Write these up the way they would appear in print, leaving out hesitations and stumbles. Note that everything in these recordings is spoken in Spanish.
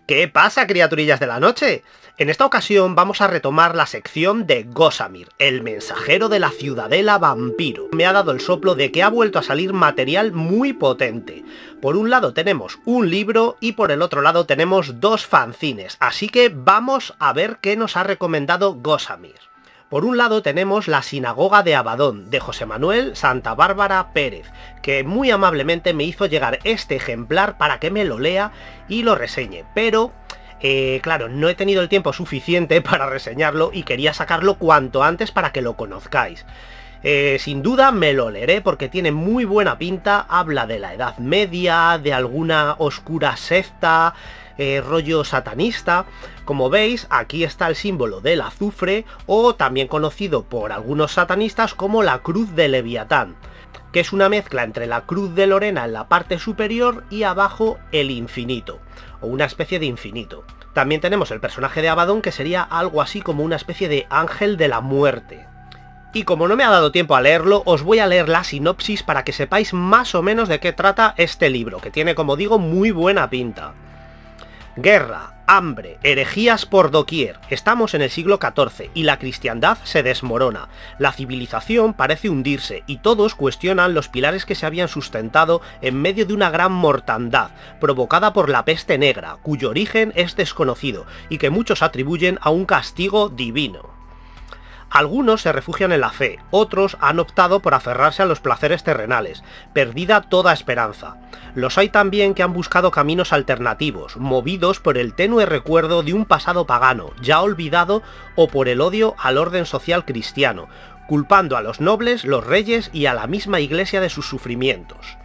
¿Qué pasa, criaturillas de la noche? En esta ocasión vamos a retomar la sección de Ghosamir, el mensajero de la ciudadela vampiro. Me ha dado el soplo de que ha vuelto a salir material muy potente. Por un lado tenemos un libro y por el otro lado tenemos dos fanzines, así que vamos a ver qué nos ha recomendado Ghosamir. Por un lado tenemos La sinagoga de Abadón, de José Manuel Santa Bárbara Pérez, que muy amablemente me hizo llegar este ejemplar para que me lo lea y lo reseñe, pero claro, no he tenido el tiempo suficiente para reseñarlo y quería sacarlo cuanto antes para que lo conozcáis. Sin duda me lo leeré porque tiene muy buena pinta, habla de la Edad Media, de alguna oscura secta, rollo satanista. Como veis, aquí está el símbolo del azufre, o también conocido por algunos satanistas como la cruz de Leviatán, que es una mezcla entre la cruz de Lorena en la parte superior y abajo el infinito, o una especie de infinito. También tenemos el personaje de Abadón, que sería algo así como una especie de ángel de la muerte. Y como no me ha dado tiempo a leerlo, os voy a leer la sinopsis para que sepáis más o menos de qué trata este libro, que tiene, como digo, muy buena pinta. Guerra, hambre, herejías por doquier. Estamos en el siglo XIV y la cristiandad se desmorona. La civilización parece hundirse y todos cuestionan los pilares que se habían sustentado en medio de una gran mortandad, provocada por la peste negra, cuyo origen es desconocido y que muchos atribuyen a un castigo divino. Algunos se refugian en la fe, otros han optado por aferrarse a los placeres terrenales, perdida toda esperanza. Los hay también que han buscado caminos alternativos, movidos por el tenue recuerdo de un pasado pagano, ya olvidado, o por el odio al orden social cristiano, culpando a los nobles, los reyes y a la misma iglesia de sus sufrimientos.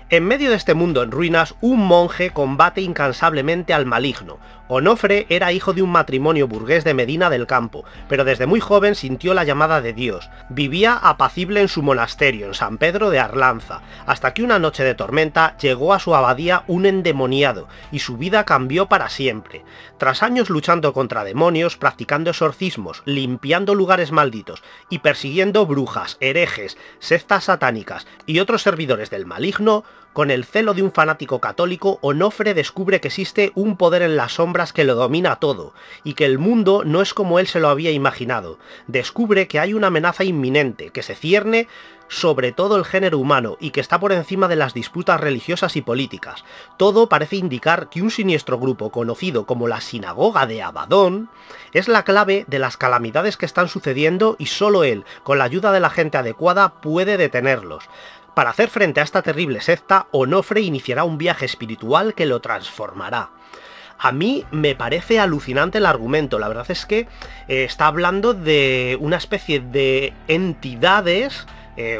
En medio de este mundo en ruinas, un monje combate incansablemente al maligno. Onofre era hijo de un matrimonio burgués de Medina del Campo, pero desde muy joven sintió la llamada de Dios. Vivía apacible en su monasterio, en San Pedro de Arlanza, hasta que una noche de tormenta llegó a su abadía un endemoniado, y su vida cambió para siempre. Tras años luchando contra demonios, practicando exorcismos, limpiando lugares malditos, y persiguiendo brujas, herejes, sectas satánicas y otros servidores del maligno, con el celo de un fanático católico, Onofre descubre que existe un poder en las sombras que lo domina todo, y que el mundo no es como él se lo había imaginado. Descubre que hay una amenaza inminente, que se cierne sobre todo el género humano, y que está por encima de las disputas religiosas y políticas. Todo parece indicar que un siniestro grupo conocido como la sinagoga de Abadón es la clave de las calamidades que están sucediendo, y solo él, con la ayuda de la gente adecuada, puede detenerlos. Para hacer frente a esta terrible secta, Onofre iniciará un viaje espiritual que lo transformará. A mí me parece alucinante el argumento, la verdad es que está hablando de una especie de entidades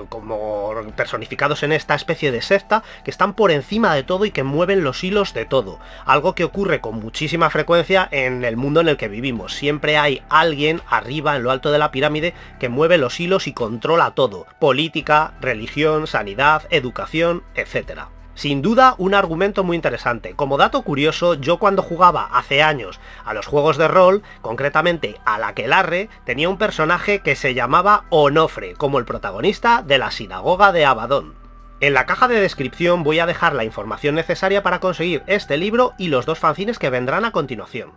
como personificados en esta especie de secta, que están por encima de todo y que mueven los hilos de todo, algo que ocurre con muchísima frecuencia en el mundo en el que vivimos. Siempre hay alguien arriba, en lo alto de la pirámide, que mueve los hilos y controla todo: política, religión, sanidad, educación, etc. Sin duda, un argumento muy interesante. Como dato curioso, yo cuando jugaba hace años a los juegos de rol, concretamente al Aquelarre, tenía un personaje que se llamaba Onofre, como el protagonista de la sinagoga de Abadón. En la caja de descripción voy a dejar la información necesaria para conseguir este libro y los dos fanzines que vendrán a continuación.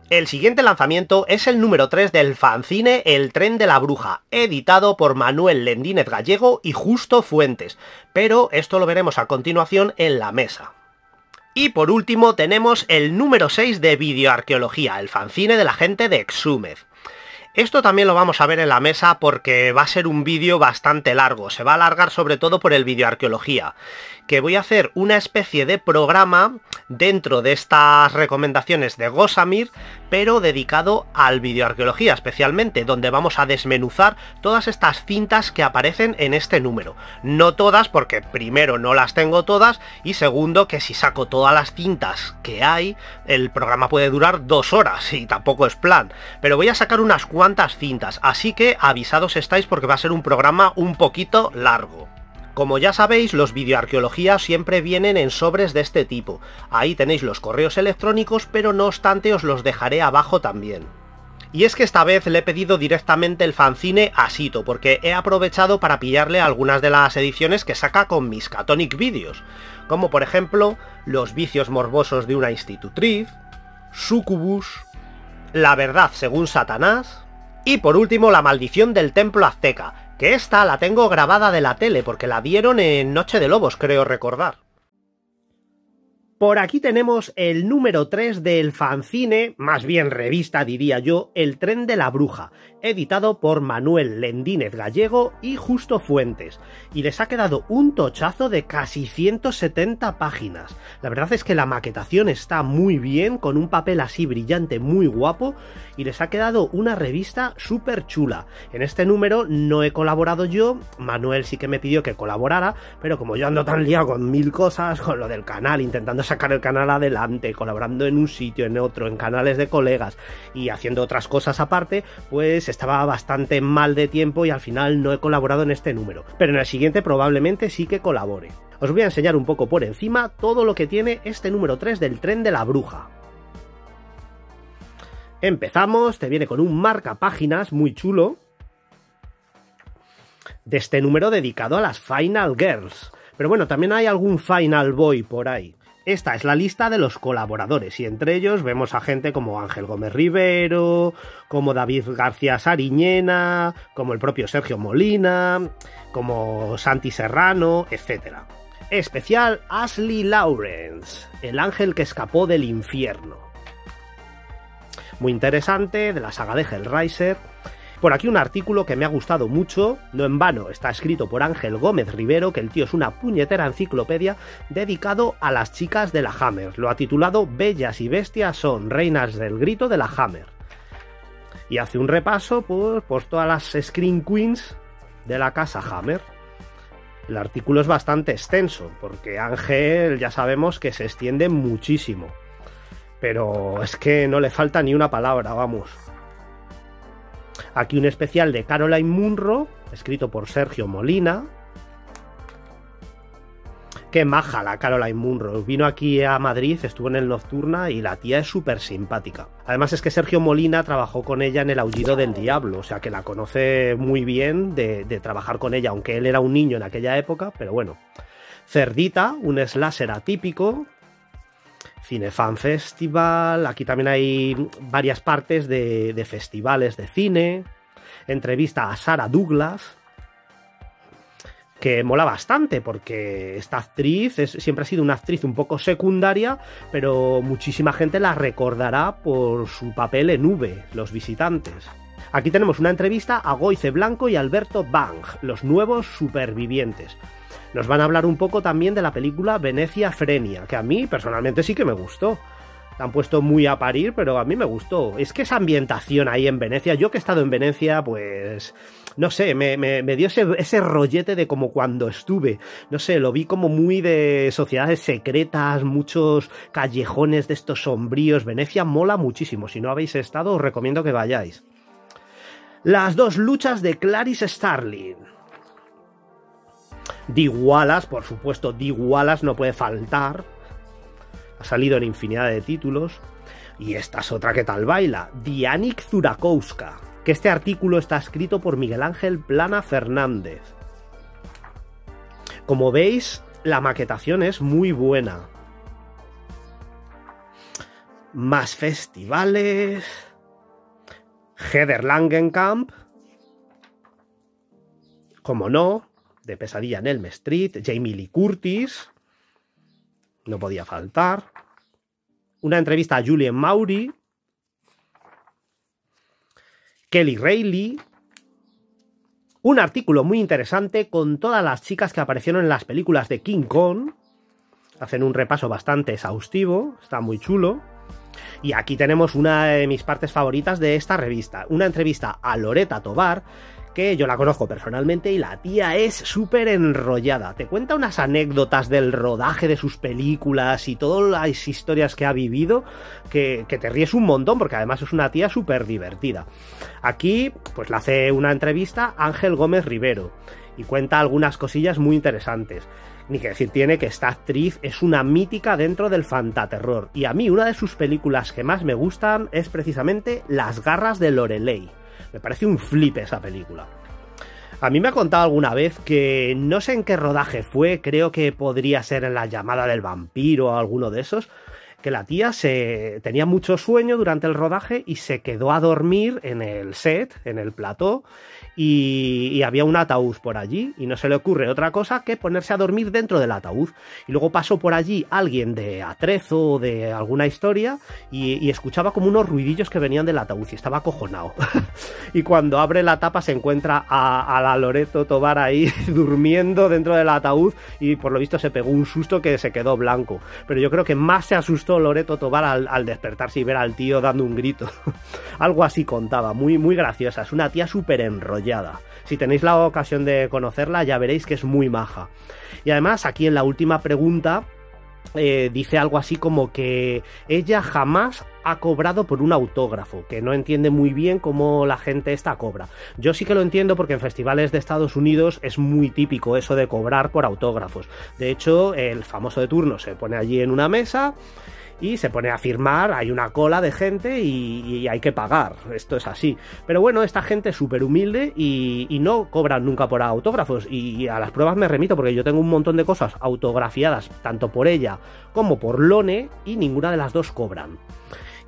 El siguiente lanzamiento es el número 3 del fanzine El Tren de la Bruja, editado por Manuel Lendínez Gallego y Justo Fuentes, pero esto lo veremos a continuación en la mesa. Y por último tenemos el número 6 de Videoarqueología, el fanzine de la gente de Exhumez. Esto también lo vamos a ver en la mesa porque va a ser un vídeo bastante largo, se va a alargar sobre todo por el Videoarqueología, que voy a hacer una especie de programa dentro de estas recomendaciones de Ghosamir, pero dedicado al Videoarqueología especialmente, donde vamos a desmenuzar todas estas cintas que aparecen en este número. No todas, porque primero no las tengo todas, y segundo que si saco todas las cintas que hay, el programa puede durar 2 horas y tampoco es plan, pero voy a sacar unas cuantas cintas, así que avisados estáis porque va a ser un programa un poquito largo. Como ya sabéis, los Videoarqueología siempre vienen en sobres de este tipo. Ahí tenéis los correos electrónicos, pero no obstante os los dejaré abajo también. Y es que esta vez le he pedido directamente el fanzine a Sito, porque he aprovechado para pillarle algunas de las ediciones que saca con Miskatonic Videos, como por ejemplo Los vicios morbosos de una institutriz, Sucubus, La verdad según Satanás y por último La maldición del templo azteca, que esta la tengo grabada de la tele porque la dieron en Noche de Lobos, creo recordar. Por aquí tenemos el número 3 del fanzine, más bien revista diría yo, El tren de la bruja, editado por Manuel Lendínez Gallego y Justo Fuentes, y les ha quedado un tochazo de casi 170 páginas. La verdad es que la maquetación está muy bien, con un papel así brillante muy guapo, y les ha quedado una revista súper chula. En este número no he colaborado yo, Manuel sí que me pidió que colaborara, pero como yo ando tan liado con 1000 cosas, con lo del canal, intentando sacar el canal adelante, colaborando en un sitio, en otro, en canales de colegas y haciendo otras cosas aparte, pues estaba bastante mal de tiempo y al final no he colaborado en este número, pero en el siguiente probablemente sí que colabore. Os voy a enseñar un poco por encima todo lo que tiene este número 3 del tren de la bruja. Empezamos, te viene con un marcapáginas muy chulo de este número dedicado a las Final Girls, pero bueno, también hay algún Final Boy por ahí. Esta es la lista de los colaboradores y entre ellos vemos a gente como Ángel Gómez Rivero, como David García Sariñena, como el propio Sergio Molina, como Santi Serrano, etc. Especial Ashley Lawrence, el ángel que escapó del infierno. Muy interesante, de la saga de Hellraiser. Por aquí un artículo que me ha gustado mucho, no en vano, está escrito por Ángel Gómez Rivero, que el tío es una puñetera enciclopedia, dedicado a las chicas de la Hammer. Lo ha titulado Bellas y bestias son reinas del grito de la Hammer. Y hace un repaso por todas las Scream Queens de la casa Hammer. El artículo es bastante extenso, porque Ángel ya sabemos que se extiende muchísimo. Pero es que no le falta ni una palabra, vamos. Aquí un especial de Caroline Munro, escrito por Sergio Molina. Qué maja la Caroline Munro. Vino aquí a Madrid, estuvo en el Nocturna y la tía es súper simpática. Además es que Sergio Molina trabajó con ella en El Aullido del Diablo, o sea que la conoce muy bien de trabajar con ella, aunque él era un niño en aquella época, pero bueno. Cerdita, un slasher atípico. Cinefan Festival, aquí también hay varias partes de festivales de cine, entrevista a Sarah Douglas, que mola bastante porque esta actriz siempre ha sido una actriz un poco secundaria, pero muchísima gente la recordará por su papel en V, Los visitantes. Aquí tenemos una entrevista a Goice Blanco y Alberto Bang, los nuevos supervivientes. Nos van a hablar un poco también de la película Venecia Frenia, que a mí personalmente sí que me gustó. La han puesto muy a parir, pero a mí me gustó. Es que esa ambientación ahí en Venecia, yo que he estado en Venecia, pues no sé, me dio ese rollete de como cuando estuve. No sé, lo vi como muy de sociedades secretas, muchos callejones de estos sombríos. Venecia mola muchísimo. Si no habéis estado, os recomiendo que vayáis. Las dos luchas de Clarice Starling. Dee Wallace, por supuesto, Dee Wallace no puede faltar. Ha salido en infinidad de títulos. Y esta es otra que tal baila, Dianik Zurakowska, que este artículo está escrito por Miguel Ángel Plana Fernández. Como veis, la maquetación es muy buena. Más festivales. Heather Langenkamp. Como no, de Pesadilla en Elm Street. Jamie Lee Curtis. No podía faltar. Una entrevista a Julian Maury. Kelly Reilly. Un artículo muy interesante con todas las chicas que aparecieron en las películas de King Kong. Hacen un repaso bastante exhaustivo. Está muy chulo. Y aquí tenemos una de mis partes favoritas de esta revista. Una entrevista a Loretta Tovar, que yo la conozco personalmente y la tía es súper enrollada. Te cuenta unas anécdotas del rodaje de sus películas y todas las historias que ha vivido que te ríes un montón, porque además es una tía súper divertida. Aquí pues le hace una entrevista a Ángel Gómez Rivero y cuenta algunas cosillas muy interesantes. Ni que decir tiene que esta actriz es una mítica dentro del fantaterror. Y a mí una de sus películas que más me gustan es precisamente Las garras de Lorelei. Me parece un flip esa película. A mí me ha contado alguna vez que no sé en qué rodaje fue, creo que podría ser en La llamada del vampiro o alguno de esos, que la tía tenía mucho sueño durante el rodaje y se quedó a dormir en el set, en el plató, y había un ataúd por allí y no se le ocurre otra cosa que ponerse a dormir dentro del ataúd. Y luego pasó por allí alguien de atrezo o de alguna historia y escuchaba como unos ruidillos que venían del ataúd y estaba acojonado. Y cuando abre la tapa se encuentra a la Loreto Tovar ahí durmiendo dentro del ataúd y por lo visto se pegó un susto que se quedó blanco. Pero yo creo que más se asustó Loreto Tovar al despertarse y ver al tío dando un grito. Algo así contaba, muy, muy graciosa. Es una tía súper enrollada. Si tenéis la ocasión de conocerla ya veréis que es muy maja. Y además aquí en la última pregunta dice algo así como que ella jamás ha cobrado por un autógrafo, que no entiende muy bien cómo la gente esta cobra. Yo sí que lo entiendo porque en festivales de Estados Unidos es muy típico eso de cobrar por autógrafos. De hecho, el famoso de turno se pone allí en una mesa y se pone a firmar, hay una cola de gente y hay que pagar, esto es así. Pero bueno, esta gente es súper humilde y no cobran nunca por autógrafos y a las pruebas me remito porque yo tengo un montón de cosas autografiadas tanto por ella como por Lone y ninguna de las dos cobran.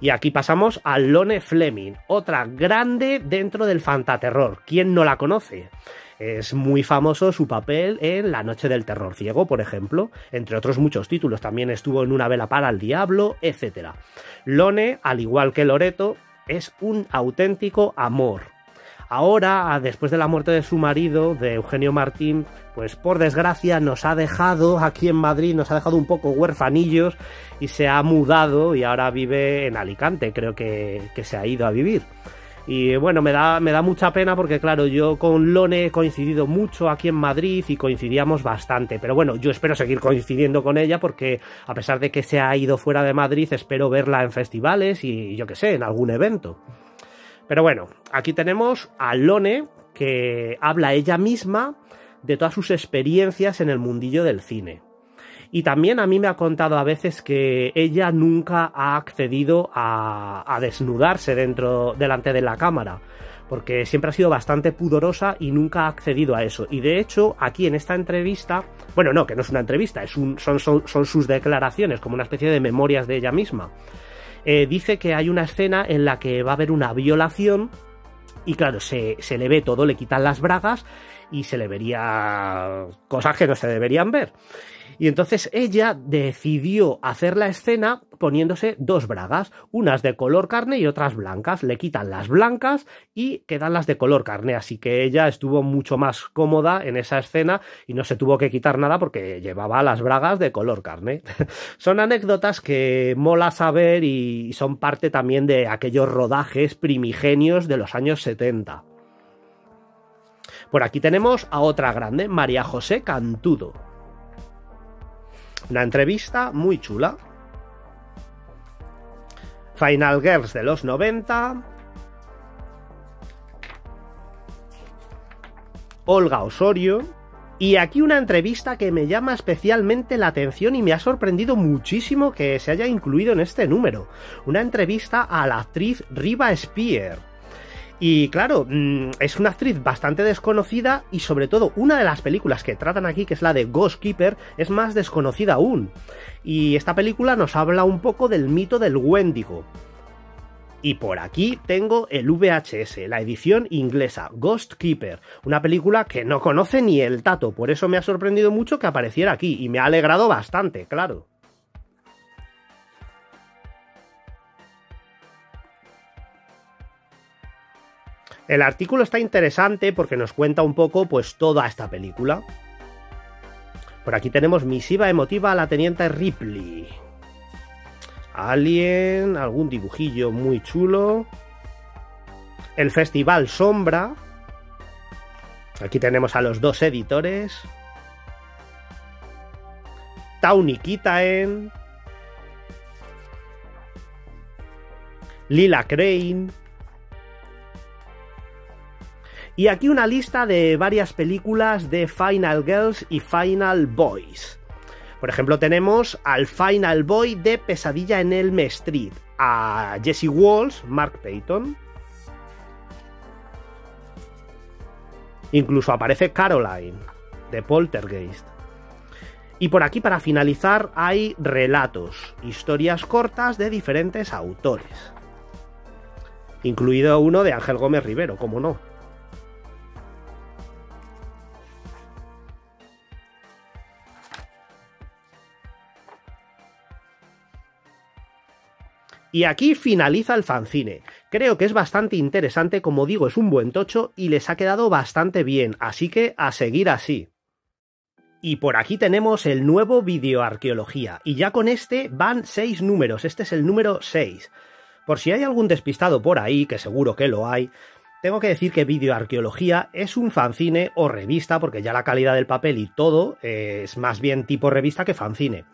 Y aquí pasamos a Lone Fleming, otra grande dentro del fantaterror. ¿Quién no la conoce? Es muy famoso su papel en La noche del terror ciego, por ejemplo, entre otros muchos títulos. También estuvo en Una vela para el diablo, etc. Lone, al igual que Loreto, es un auténtico amor. Ahora, después de la muerte de su marido, de Eugenio Martín, pues por desgracia nos ha dejado aquí en Madrid, nos ha dejado un poco huerfanillos y se ha mudado y ahora vive en Alicante, creo que se ha ido a vivir. Y bueno, me da mucha pena porque claro, yo con Lone he coincidido mucho aquí en Madrid y coincidíamos bastante. Pero bueno, yo espero seguir coincidiendo con ella porque a pesar de que se ha ido fuera de Madrid, espero verla en festivales y yo qué sé, en algún evento. Pero bueno, aquí tenemos a Lone, que habla ella misma de todas sus experiencias en el mundillo del cine. Y también a mí me ha contado a veces que ella nunca ha accedido a desnudarse delante de la cámara, porque siempre ha sido bastante pudorosa y nunca ha accedido a eso. Y de hecho, aquí en esta entrevista, bueno, no, que no es una entrevista, son sus declaraciones, como una especie de memorias de ella misma. Dice que hay una escena en la que va a haber una violación y claro, se le ve todo, le quitan las bragas y se le vería cosas que no se deberían ver. Y entonces ella decidió hacer la escena poniéndose dos bragas, unas de color carne y otras blancas. Le quitan las blancas y quedan las de color carne, así que ella estuvo mucho más cómoda en esa escena y no se tuvo que quitar nada porque llevaba las bragas de color carne. Son anécdotas que mola saber y son parte también de aquellos rodajes primigenios de los años 70. Por aquí tenemos a otra grande, María José Cantudo. Una entrevista muy chula. Final Girls de los 90. Olga Osorio. Y aquí una entrevista que me llama especialmente la atención y me ha sorprendido muchísimo que se haya incluido en este número. Una entrevista a la actriz Riva Spear. Y claro, es una actriz bastante desconocida y sobre todo una de las películas que tratan aquí, que es la de Ghost Keeper, es más desconocida aún. Y esta película nos habla un poco del mito del Wendigo. Y por aquí tengo el VHS, la edición inglesa, Ghost Keeper, una película que no conoce ni el tato, por eso me ha sorprendido mucho que apareciera aquí y me ha alegrado bastante, claro. El artículo está interesante porque nos cuenta un poco pues toda esta película. Por aquí tenemos misiva emotiva a la teniente Ripley. Alien, algún dibujillo muy chulo. El Festival Sombra. Aquí tenemos a los dos editores. Tawny Kitaen. Lila Crane. Y aquí una lista de varias películas de Final Girls y Final Boys. Por ejemplo, tenemos al Final Boy de Pesadilla en Elm Street, a Jesse Walsh, Mark Payton. Incluso aparece Caroline, de Poltergeist. Y por aquí, para finalizar, hay relatos, historias cortas de diferentes autores, incluido uno de Ángel Gómez Rivero, cómo no. Y aquí finaliza el fanzine. Creo que es bastante interesante, como digo, es un buen tocho y les ha quedado bastante bien, así que a seguir así. Y por aquí tenemos el nuevo Videoarqueología, y ya con este van 6 números, este es el número 6. Por si hay algún despistado por ahí, que seguro que lo hay, tengo que decir que Videoarqueología es un fanzine o revista, porque ya la calidad del papel y todo es más bien tipo revista que fanzine,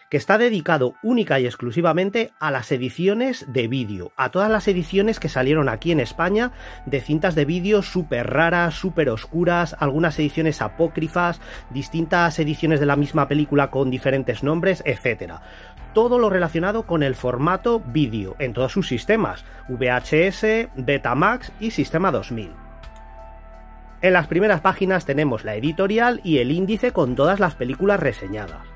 que está dedicado única y exclusivamente a las ediciones de vídeo, a todas las ediciones que salieron aquí en España de cintas de vídeo súper raras, súper oscuras, algunas ediciones apócrifas, distintas ediciones de la misma película con diferentes nombres, etc. Todo lo relacionado con el formato vídeo, en todos sus sistemas, VHS, Betamax y Sistema 2000. En las primeras páginas tenemos la editorial y el índice con todas las películas reseñadas.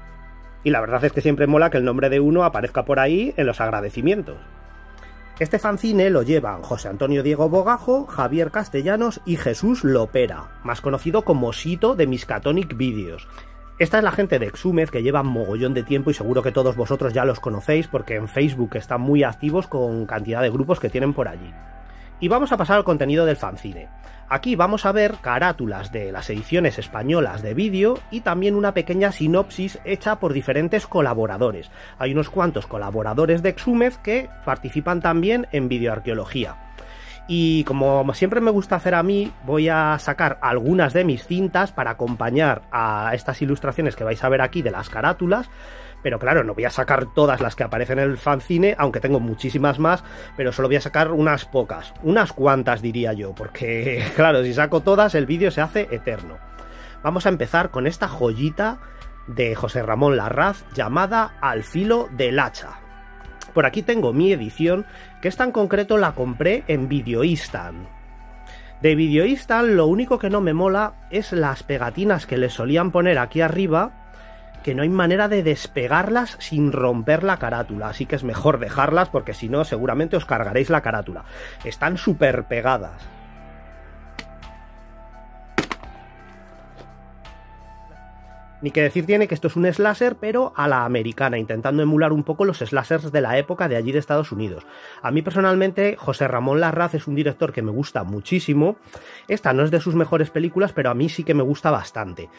Y la verdad es que siempre mola que el nombre de uno aparezca por ahí en los agradecimientos. Este fanzine lo llevan José Antonio Diego Bogajo, Javier Castellanos y Jesús Lopera, más conocido como Sito de Miskatonic Videos. Esta es la gente de Exhumez, que llevan mogollón de tiempo y seguro que todos vosotros ya los conocéis porque en Facebook están muy activos con cantidad de grupos que tienen por allí. Y vamos a pasar al contenido del fanzine. Aquí vamos a ver carátulas de las ediciones españolas de vídeo y también una pequeña sinopsis hecha por diferentes colaboradores. Hay unos cuantos colaboradores de Exhumez que participan también en Videoarqueología. Y como siempre me gusta hacer a mí, voy a sacar algunas de mis cintas para acompañar a estas ilustraciones que vais a ver aquí de las carátulas. Pero claro, no voy a sacar todas las que aparecen en el fanzine, aunque tengo muchísimas más, pero solo voy a sacar unas pocas, unas cuantas diría yo, porque claro, si saco todas el vídeo se hace eterno. Vamos a empezar con esta joyita de José Ramón Larraz llamada Al filo del hacha. Por aquí tengo mi edición, que esta en concreto la compré en Videoistan. De Videoistan lo único que no me mola es las pegatinas que les solían poner aquí arriba, que no hay manera de despegarlas sin romper la carátula, así que es mejor dejarlas porque si no seguramente os cargaréis la carátula. Están súper pegadas. Ni que decir tiene que esto es un slasher, pero a la americana, intentando emular un poco los slashers de la época de allí de Estados Unidos. A mí personalmente, José Ramón Larraz es un director que me gusta muchísimo. Esta no es de sus mejores películas, pero a mí sí que me gusta bastante.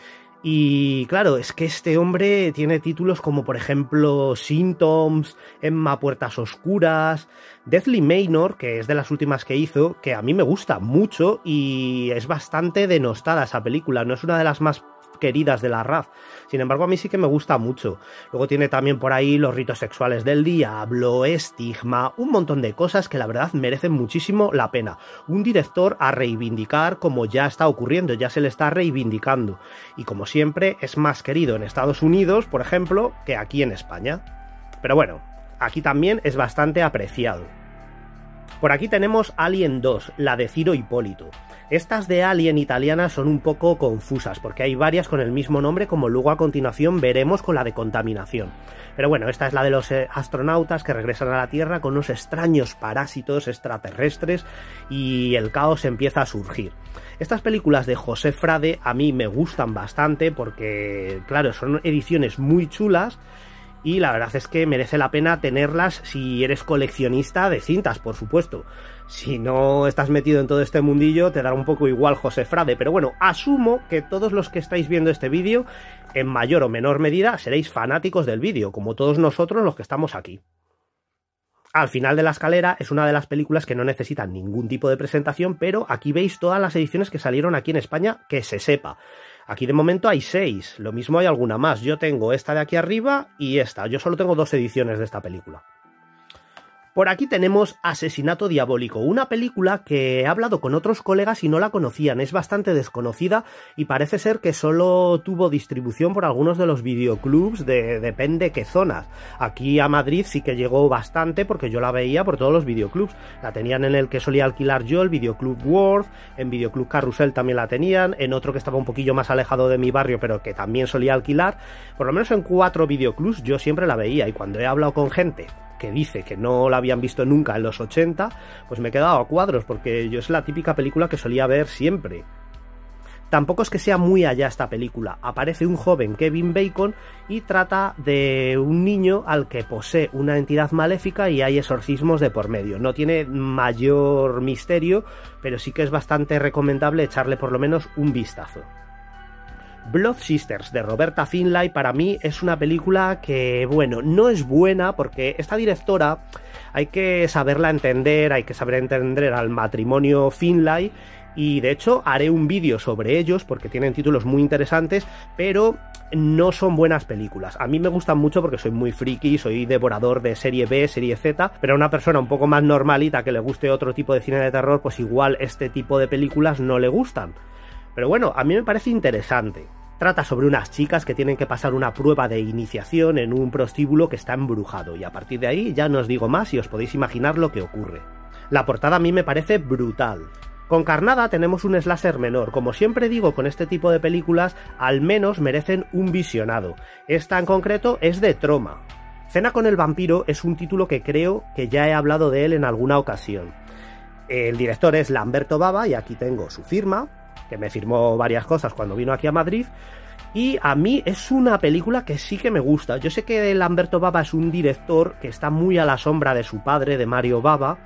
Y claro, es que este hombre tiene títulos como por ejemplo Symptoms, Emma Puertas Oscuras, Deathly Manor, que es de las últimas que hizo, que a mí me gusta mucho y es bastante denostada esa película, no es una de las más queridas de Larraz, sin embargo a mí sí que me gusta mucho. Luego tiene también por ahí Los ritos sexuales del diablo, Estigma, un montón de cosas que la verdad merecen muchísimo la pena. Un director a reivindicar, como ya está ocurriendo, ya se le está reivindicando, y como siempre es más querido en Estados Unidos, por ejemplo, que aquí en España. Pero bueno, aquí también es bastante apreciado. Por aquí tenemos Alien 2, la de Ciro Hipólito. Estas de Alien italianas son un poco confusas, porque hay varias con el mismo nombre, como luego a continuación veremos con la de Contaminación. Pero bueno, esta es la de los astronautas que regresan a la Tierra con unos extraños parásitos extraterrestres y el caos empieza a surgir. Estas películas de José Frade a mí me gustan bastante porque, claro, son ediciones muy chulas. Y la verdad es que merece la pena tenerlas si eres coleccionista de cintas, por supuesto. Si no estás metido en todo este mundillo, te dará un poco igual José Frade. Pero bueno, asumo que todos los que estáis viendo este vídeo, en mayor o menor medida, seréis fanáticos del vídeo, como todos nosotros los que estamos aquí. Al final de la escalera es una de las películas que no necesitan ningún tipo de presentación, pero aquí veis todas las ediciones que salieron aquí en España, que se sepa. Aquí de momento hay 6, lo mismo hay alguna más. Yo tengo esta de aquí arriba y esta. Yo solo tengo 2 ediciones de esta película. Por aquí tenemos Asesinato Diabólico, una película que he hablado con otros colegas y no la conocían, es bastante desconocida y parece ser que solo tuvo distribución por algunos de los videoclubs de depende qué zonas. Aquí a Madrid sí que llegó bastante porque yo la veía por todos los videoclubs, la tenían en el que solía alquilar yo, el Videoclub World, en Videoclub Carrusel también la tenían, en otro que estaba un poquillo más alejado de mi barrio pero que también solía alquilar, por lo menos en 4 videoclubs yo siempre la veía y cuando he hablado con gente que dice que no la habían visto nunca en los 80, pues me he quedado a cuadros, porque yo es la típica película que solía ver siempre. Tampoco es que sea muy allá esta película, aparece un joven Kevin Bacon y trata de un niño al que posee una entidad maléfica y hay exorcismos de por medio. No tiene mayor misterio, pero sí que es bastante recomendable echarle por lo menos un vistazo. Blood Sisters de Roberta Findlay para mí es una película que, bueno, no es buena porque esta directora hay que saberla entender, hay que saber entender al matrimonio Findlay y de hecho haré un vídeo sobre ellos porque tienen títulos muy interesantes, pero no son buenas películas. A mí me gustan mucho porque soy muy friki, soy devorador de serie B, serie Z, pero a una persona un poco más normalita que le guste otro tipo de cine de terror, pues igual este tipo de películas no le gustan. Pero bueno, a mí me parece interesante. Trata sobre unas chicas que tienen que pasar una prueba de iniciación en un prostíbulo que está embrujado y a partir de ahí ya no os digo más y os podéis imaginar lo que ocurre. La portada a mí me parece brutal. Con Carnada tenemos un slasher menor, como siempre digo con este tipo de películas, al menos merecen un visionado. Esta en concreto es de Troma. Cena con el vampiro es un título que creo que ya he hablado de él en alguna ocasión. El director es Lamberto Bava y aquí tengo su firma, que me firmó varias cosas cuando vino aquí a Madrid, y a mí es una película que sí que me gusta. Yo sé que Lamberto Bava es un director que está muy a la sombra de su padre, de Mario Bava,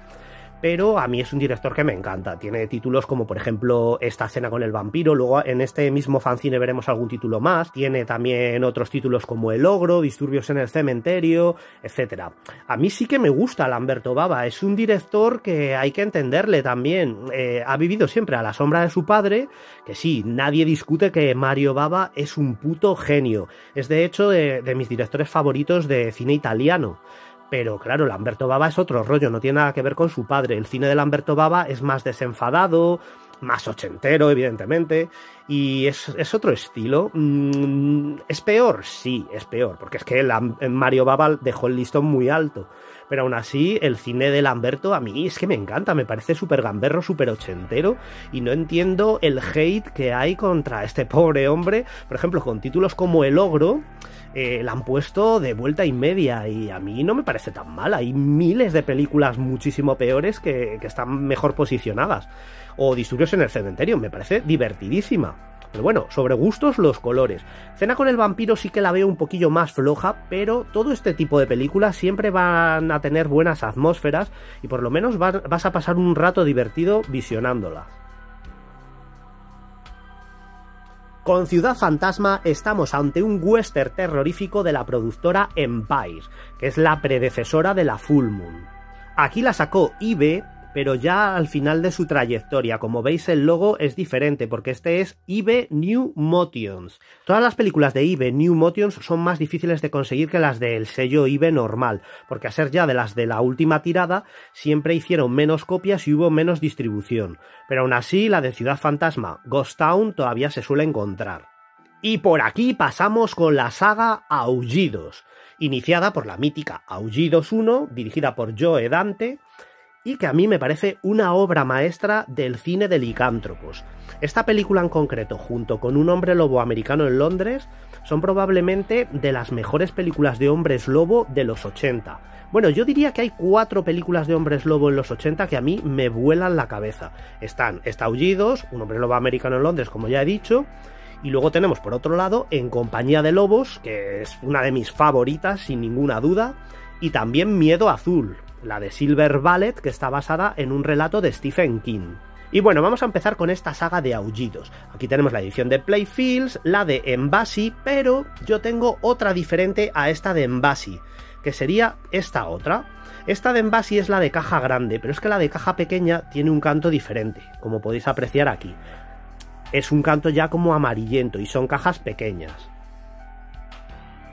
pero a mí es un director que me encanta. Tiene títulos como por ejemplo Esta cena con el vampiro, luego en este mismo fanzine veremos algún título más, tiene también otros títulos como El ogro, Disturbios en el cementerio, etc. A mí sí que me gusta Lamberto Bava, es un director que hay que entenderle también, ha vivido siempre a la sombra de su padre, que sí, nadie discute que Mario Bava es un puto genio, es de hecho de mis directores favoritos de cine italiano. Pero claro, Lamberto Bava es otro rollo, no tiene nada que ver con su padre. El cine de Lamberto Bava es más desenfadado, más ochentero, evidentemente, y es otro estilo. ¿Es peor? Sí, es peor, porque es que Mario Bava dejó el listón muy alto. Pero aún así, el cine de Lamberto a mí es que me encanta, me parece súper gamberro, súper ochentero, y no entiendo el hate que hay contra este pobre hombre. Por ejemplo, con títulos como El ogro, la han puesto de vuelta y media, y a mí no me parece tan mal. Hay miles de películas muchísimo peores que están mejor posicionadas. O Disturbios en el cementerio, me parece divertidísima. Pero bueno, sobre gustos los colores. Cena con el vampiro sí que la veo un poquillo más floja, pero todo este tipo de películas siempre van a tener buenas atmósferas y por lo menos vas a pasar un rato divertido visionándolas. Con Ciudad Fantasma estamos ante un western terrorífico de la productora Empire, que es la predecesora de la Full Moon. Aquí la sacó IB, pero ya al final de su trayectoria. Como veis, el logo es diferente, porque este es IB New Motions. Todas las películas de IB New Motions son más difíciles de conseguir que las del sello IB normal, porque a ser ya de las de la última tirada, siempre hicieron menos copias y hubo menos distribución. Pero aún así, la de Ciudad Fantasma, Ghost Town, todavía se suele encontrar. Y por aquí pasamos con la saga Aullidos, iniciada por la mítica Aullidos 1, dirigida por Joe Dante, y que a mí me parece una obra maestra del cine de licántropos. Esta película en concreto, junto con Un hombre lobo americano en Londres, son probablemente de las mejores películas de hombres lobo de los 80. Bueno, yo diría que hay 4 películas de hombres lobo en los 80 que a mí me vuelan la cabeza. Están Aullidos, Un hombre lobo americano en Londres, como ya he dicho, y luego tenemos por otro lado En compañía de lobos, que es una de mis favoritas sin ninguna duda, y también Miedo azul, la de Silver Ballet, que está basada en un relato de Stephen King. Y bueno, vamos a empezar con esta saga de Aullidos. Aquí tenemos la edición de Playfields, la de Embassy, pero yo tengo otra diferente a esta de Embassy, que sería esta otra. Esta de Embassy es la de caja grande, pero es que la de caja pequeña tiene un canto diferente, como podéis apreciar aquí. Es un canto ya como amarillento y son cajas pequeñas.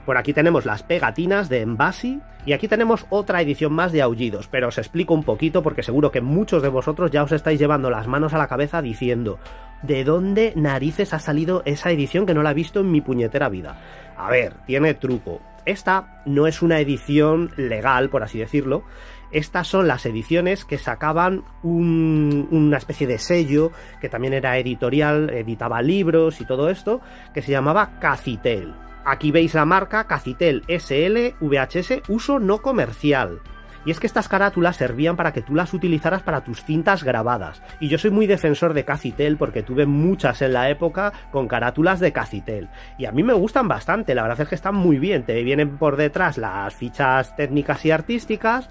Por aquí tenemos las pegatinas de Envasi y aquí tenemos otra edición más de Aullidos, pero os explico un poquito porque seguro que muchos de vosotros ya os estáis llevando las manos a la cabeza diciendo ¿de dónde narices ha salido esa edición que no la he visto en mi puñetera vida? A ver, tiene truco. Esta no es una edición legal, por así decirlo. Estas son las ediciones que sacaban una especie de sello, que también era editorial, editaba libros y todo esto, que se llamaba Cacitel. Aquí veis la marca Cacitel SL VHS uso no comercial. Y es que estas carátulas servían para que tú las utilizaras para tus cintas grabadas. Y yo soy muy defensor de Cacitel porque tuve muchas en la época con carátulas de Cacitel. Y a mí me gustan bastante, la verdad es que están muy bien. Te vienen por detrás las fichas técnicas y artísticas.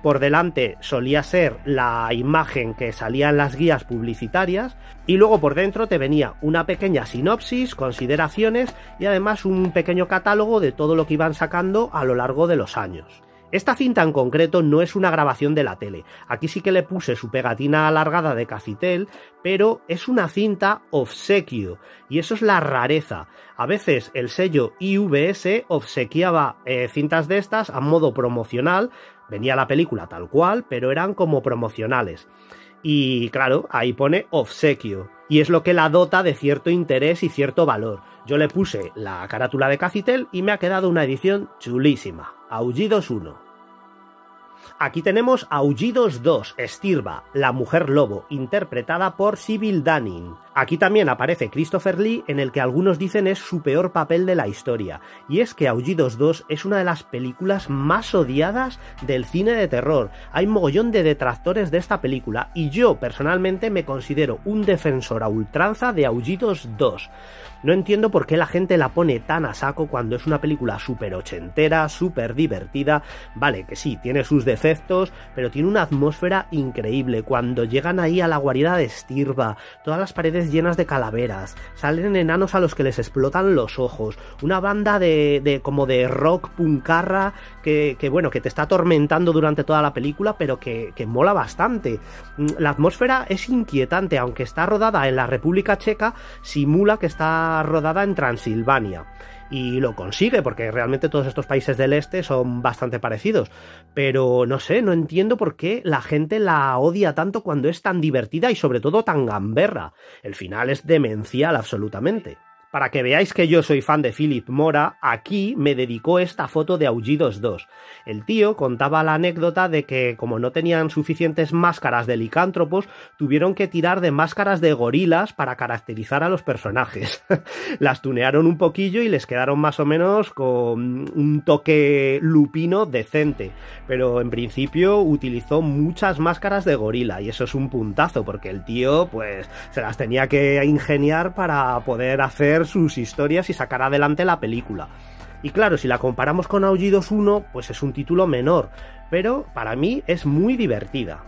Por delante solía ser la imagen que salía en las guías publicitarias. Y luego por dentro te venía una pequeña sinopsis, consideraciones y además un pequeño catálogo de todo lo que iban sacando a lo largo de los años. Esta cinta en concreto no es una grabación de la tele, aquí sí que le puse su pegatina alargada de Cacitel, pero es una cinta obsequio, y eso es la rareza. A veces el sello IVS obsequiaba cintas de estas a modo promocional, venía la película tal cual, pero eran como promocionales. Y claro, ahí pone obsequio, y es lo que la dota de cierto interés y cierto valor. Yo le puse la carátula de Cacitel y me ha quedado una edición chulísima. Aullidos 1. Aquí tenemos Aullidos 2, Stirba, la mujer lobo, interpretada por Sybil Danning. Aquí también aparece Christopher Lee, en el que algunos dicen es su peor papel de la historia. Y es que Aullidos 2 es una de las películas más odiadas del cine de terror. Hay mogollón de detractores de esta película y yo personalmente me considero un defensor a ultranza de Aullidos 2. No entiendo por qué la gente la pone tan a saco cuando es una película súper ochentera, súper divertida. Vale, que sí, tiene sus defectos, pero tiene una atmósfera increíble. Cuando llegan ahí a la guarida de Stirba, todas las paredes llenas de calaveras, salen enanos a los que les explotan los ojos, una banda como de rock puncarra que bueno, que te está atormentando durante toda la película, pero que mola bastante. La atmósfera es inquietante, aunque está rodada en la República Checa, simula que está rodada en Transilvania. Y lo consigue, porque realmente todos estos países del este son bastante parecidos. Pero no sé, no entiendo por qué la gente la odia tanto cuando es tan divertida y sobre todo tan gamberra. El final es demencial absolutamente. Para que veáis que yo soy fan de Philip Mora, aquí me dedicó esta foto de Aullidos 2. El tío contaba la anécdota de que, como no tenían suficientes máscaras de licántropos, tuvieron que tirar de máscaras de gorilas para caracterizar a los personajes. Las tunearon un poquillo y les quedaron más o menos con un toque lupino decente. Pero en principio utilizó muchas máscaras de gorila y eso es un puntazo, porque el tío pues se las tenía que ingeniar para poder hacer sus historias y sacar adelante la película. Y claro, si la comparamos con Aullidos 1, pues es un título menor, pero para mí es muy divertida.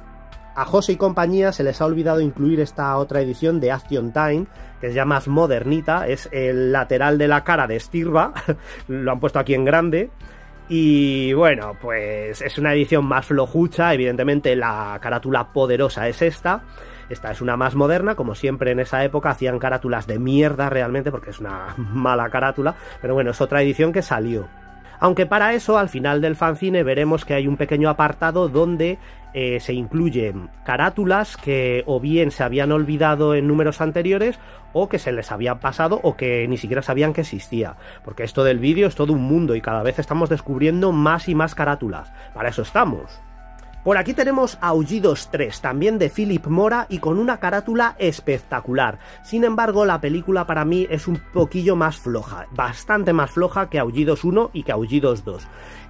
A José y compañía se les ha olvidado incluir esta otra edición de Action Time, que es ya más modernita, es el lateral de la cara de Stirba, lo han puesto aquí en grande. Y bueno, pues es una edición más flojucha, evidentemente la carátula poderosa es esta. Esta es una más moderna, como siempre en esa época hacían carátulas de mierda realmente, porque es una mala carátula, pero bueno, es otra edición que salió. Aunque para eso, al final del fanzine veremos que hay un pequeño apartado donde se incluyen carátulas que o bien se habían olvidado en números anteriores o que se les habían pasado o que ni siquiera sabían que existía. Porque esto del vídeo es todo un mundo y cada vez estamos descubriendo más y más carátulas. Para eso estamos. Por aquí tenemos Aullidos 3, también de Philip Mora y con una carátula espectacular. Sin embargo, la película para mí es un poquillo más floja, bastante más floja que Aullidos 1 y que Aullidos 2.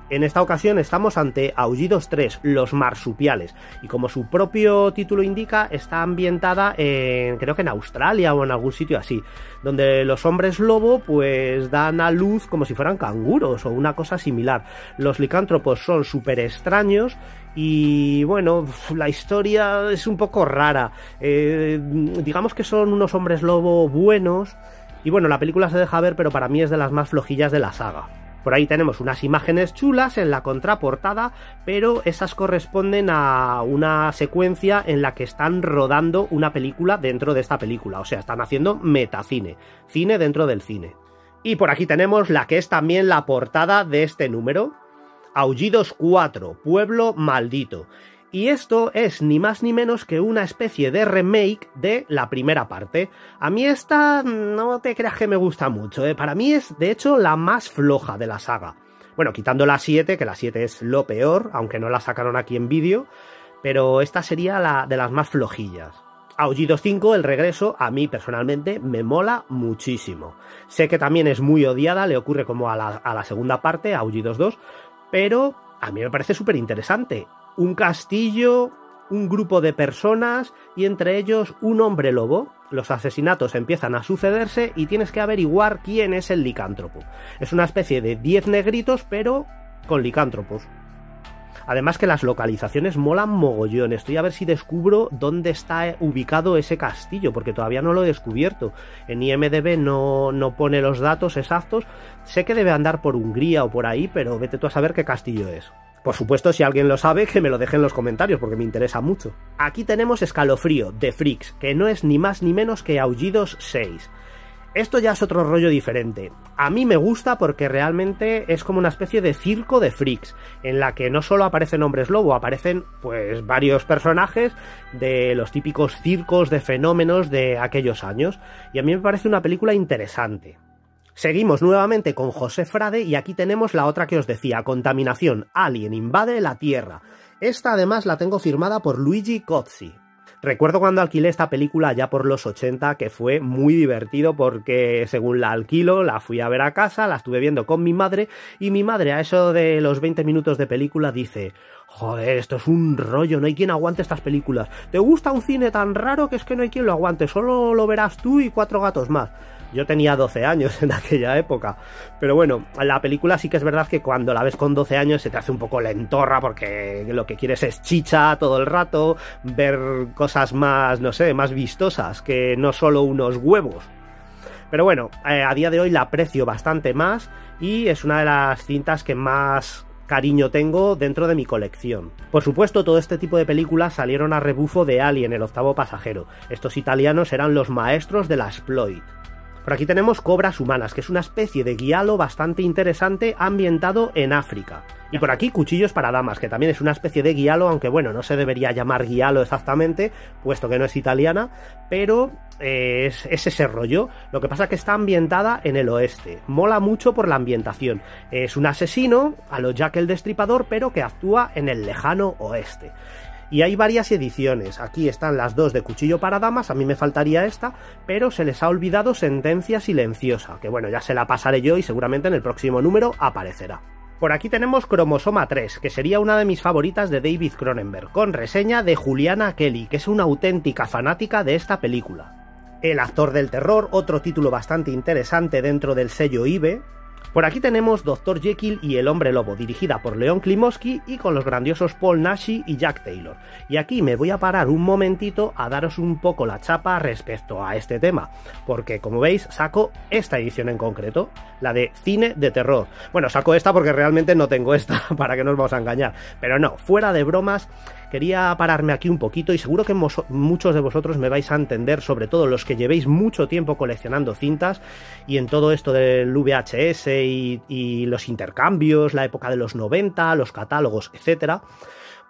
En esta ocasión estamos ante Aullidos 3, Los Marsupiales, y como su propio título indica, está ambientada creo que en Australia o en algún sitio así, donde los hombres lobo pues dan a luz como si fueran canguros o una cosa similar. Los licántropos son súper extraños y bueno, la historia es un poco rara. Digamos que son unos hombres lobo buenos y bueno, la película se deja ver, pero para mí es de las más flojillas de la saga. Por ahí tenemos unas imágenes chulas en la contraportada, pero esas corresponden a una secuencia en la que están rodando una película dentro de esta película, o sea, están haciendo metacine, cine dentro del cine. Y por aquí tenemos la que es también la portada de este número, Aullidos 4, Pueblo Maldito. Y esto es ni más ni menos que una especie de remake de la primera parte. A mí esta no te creas que me gusta mucho, ¿eh? Para mí es de hecho la más floja de la saga. Bueno, quitando la 7, que la 7 es lo peor, aunque no la sacaron aquí en vídeo, pero esta sería la de las más flojillas. Aullidos 5, el regreso, a mí personalmente me mola muchísimo. Sé que también es muy odiada, le ocurre como a la segunda parte, Aullidos 2, pero a mí me parece súper interesante. Un castillo, un grupo de personas y entre ellos un hombre lobo. Los asesinatos empiezan a sucederse y tienes que averiguar quién es el licántropo. Es una especie de 10 negritos pero con licántropos. Además que las localizaciones molan mogollón. Estoy a ver si descubro dónde está ubicado ese castillo, porque todavía no lo he descubierto. En IMDb no pone los datos exactos. Sé que debe andar por Hungría o por ahí, pero vete tú a saber qué castillo es. Por supuesto, si alguien lo sabe, que me lo deje en los comentarios, porque me interesa mucho. Aquí tenemos Escalofrío, de Freaks, que no es ni más ni menos que Aullidos 6. Esto ya es otro rollo diferente. A mí me gusta porque realmente es como una especie de circo de freaks, en la que no solo aparecen hombres lobo, aparecen pues varios personajes de los típicos circos de fenómenos de aquellos años, y a mí me parece una película interesante. Seguimos nuevamente con José Frade y aquí tenemos la otra que os decía, Contaminación, Alien invade la Tierra. Esta además la tengo firmada por Luigi Cozzi. Recuerdo cuando alquilé esta película ya por los 80 que fue muy divertido porque según la alquilo la fui a ver a casa, la estuve viendo con mi madre y mi madre a eso de los 20 minutos de película dice: joder, esto es un rollo, no hay quien aguante estas películas. ¿Te gusta un cine tan raro que es que no hay quien lo aguante? Solo lo verás tú y 4 gatos más. Yo tenía 12 años en aquella época, pero bueno, la película sí que es verdad que cuando la ves con 12 años se te hace un poco lentorra porque lo que quieres es chicha todo el rato, ver cosas más, no sé, más vistosas que no solo unos huevos. Pero bueno, a día de hoy la aprecio bastante más y es una de las cintas que más cariño tengo dentro de mi colección. Por supuesto, todo este tipo de películas salieron a rebufo de Alien, el octavo pasajero. Estos italianos eran los maestros de la exploit. Por aquí tenemos Cobras Humanas, que es una especie de guialo bastante interesante ambientado en África. Y por aquí Cuchillos para Damas, que también es una especie de guialo, aunque bueno, no se debería llamar guialo exactamente, puesto que no es italiana, pero es ese rollo. Lo que pasa es que está ambientada en el oeste. Mola mucho por la ambientación. Es un asesino, a lo Jack el Destripador, pero que actúa en el lejano oeste. Y hay varias ediciones, aquí están las dos de Cuchillo para Damas, a mí me faltaría esta, pero se les ha olvidado Sentencia Silenciosa, que bueno, ya se la pasaré yo y seguramente en el próximo número aparecerá. Por aquí tenemos Cromosoma 3, que sería una de mis favoritas de David Cronenberg, con reseña de Juliana Kelly, que es una auténtica fanática de esta película. El actor del terror, otro título bastante interesante dentro del sello IBE. Por aquí tenemos Dr. Jekyll y el Hombre Lobo, dirigida por Leon Klimovsky y con los grandiosos Paul Naschy y Jack Taylor. Y aquí me voy a parar un momentito a daros un poco la chapa respecto a este tema, porque como veis saco esta edición en concreto, la de cine de terror. Bueno, saco esta porque realmente no tengo esta, para que no os vamos a engañar, pero no, fuera de bromas, quería pararme aquí un poquito y seguro que muchos de vosotros me vais a entender, sobre todo los que llevéis mucho tiempo coleccionando cintas y en todo esto del VHS y los intercambios, la época de los 90, los catálogos, etcétera.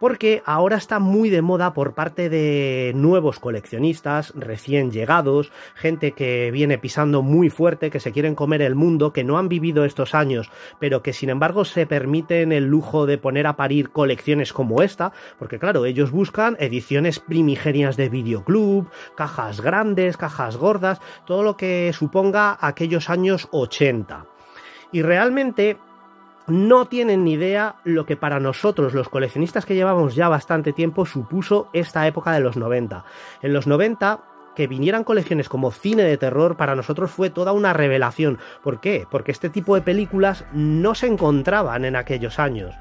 Porque ahora está muy de moda por parte de nuevos coleccionistas, recién llegados, gente que viene pisando muy fuerte, que se quieren comer el mundo, que no han vivido estos años, pero que sin embargo se permiten el lujo de poner a parir colecciones como esta, porque claro, ellos buscan ediciones primigenias de videoclub, cajas grandes, cajas gordas, todo lo que suponga aquellos años 80. Y realmente no tienen ni idea lo que para nosotros, los coleccionistas que llevamos ya bastante tiempo, supuso esta época de los 90. En los 90, que vinieran colecciones como cine de terror, para nosotros fue toda una revelación. ¿Por qué? Porque este tipo de películas no se encontraban en aquellos años.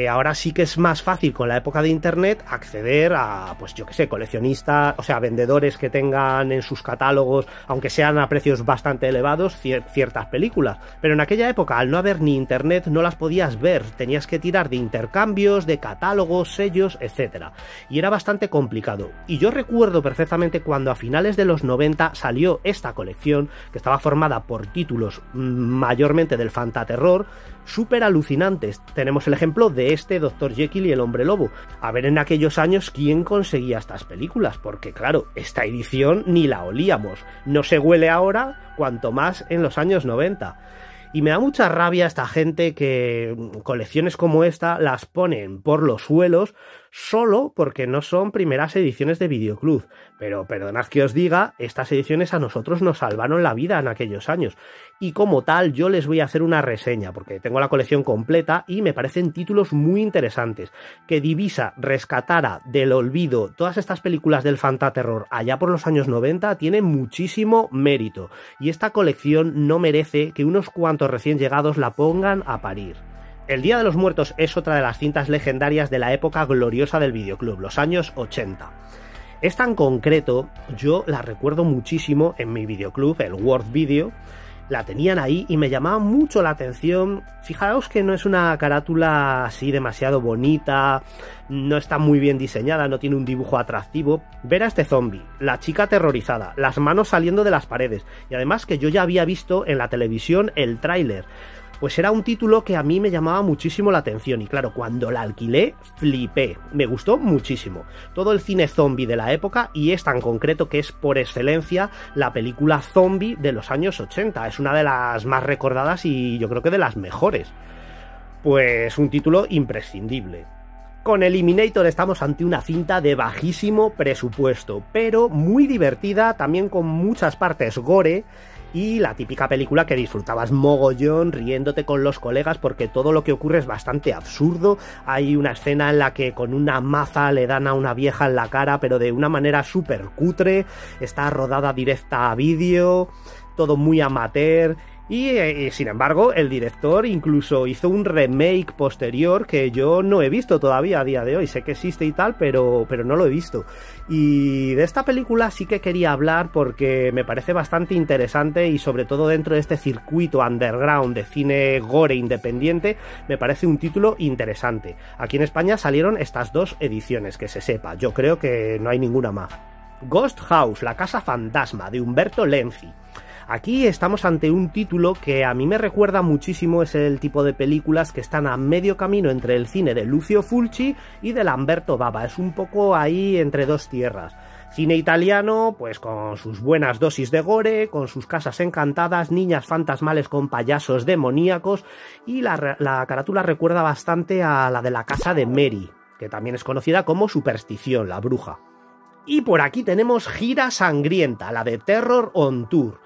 Ahora sí que es más fácil con la época de internet acceder a, pues yo que sé, coleccionistas, o sea, vendedores que tengan en sus catálogos, aunque sean a precios bastante elevados, ciertas películas. Pero en aquella época, al no haber ni internet, no las podías ver, tenías que tirar de intercambios, de catálogos, sellos, etcétera. Y era bastante complicado. Y yo recuerdo perfectamente cuando a finales de los 90 salió esta colección, que estaba formada por títulos mayormente del fantaterror, súper alucinantes. Tenemos el ejemplo de este Dr. Jekyll y el Hombre Lobo. A ver en aquellos años quién conseguía estas películas, porque claro, esta edición ni la olíamos. No se huele ahora, cuanto más en los años 90. Y me da mucha rabia esta gente que colecciones como esta las ponen por los suelos solo porque no son primeras ediciones de Videoclub. Pero perdonad que os diga, estas ediciones a nosotros nos salvaron la vida en aquellos años. Y como tal yo les voy a hacer una reseña porque tengo la colección completa y me parecen títulos muy interesantes. Que Divisa rescatara del olvido todas estas películas del fantaterror allá por los años 90 tiene muchísimo mérito. Y esta colección no merece que unos cuantos recién llegados la pongan a parir. El Día de los Muertos es otra de las cintas legendarias de la época gloriosa del videoclub, los años 80. Esta en concreto yo la recuerdo muchísimo en mi videoclub, el World Video. La tenían ahí y me llamaba mucho la atención. Fijaos que no es una carátula así demasiado bonita, no está muy bien diseñada, no tiene un dibujo atractivo. Ver a este zombie, la chica aterrorizada, las manos saliendo de las paredes, y además que yo ya había visto en la televisión el tráiler. Pues era un título que a mí me llamaba muchísimo la atención y claro, cuando la alquilé, flipé, me gustó muchísimo. Todo el cine zombie de la época y esta en concreto que es por excelencia la película zombie de los años 80, es una de las más recordadas y yo creo que de las mejores. Pues un título imprescindible. Con Eliminator estamos ante una cinta de bajísimo presupuesto, pero muy divertida, también con muchas partes gore, y la típica película que disfrutabas mogollón riéndote con los colegas porque todo lo que ocurre es bastante absurdo. Hay una escena en la que con una maza le dan a una vieja en la cara, pero de una manera súper cutre, está rodada directa a vídeo, todo muy amateur. Y sin embargo, el director incluso hizo un remake posterior que yo no he visto todavía a día de hoy. Sé que existe y tal, pero no lo he visto. Y de esta película sí que quería hablar porque me parece bastante interesante y sobre todo dentro de este circuito underground de cine gore independiente, me parece un título interesante. Aquí en España salieron estas dos ediciones, que se sepa. Yo creo que no hay ninguna más. Ghost House, la casa fantasma, de Umberto Lenzi. Aquí estamos ante un título que a mí me recuerda muchísimo, es el tipo de películas que están a medio camino entre el cine de Lucio Fulci y de Lamberto Bava, es un poco ahí entre dos tierras. Cine italiano, pues con sus buenas dosis de gore, con sus casas encantadas, niñas fantasmales con payasos demoníacos y la carátula recuerda bastante a la de la casa de Mary, que también es conocida como Superstición, la bruja. Y por aquí tenemos Gira Sangrienta, la de Terror on Tour.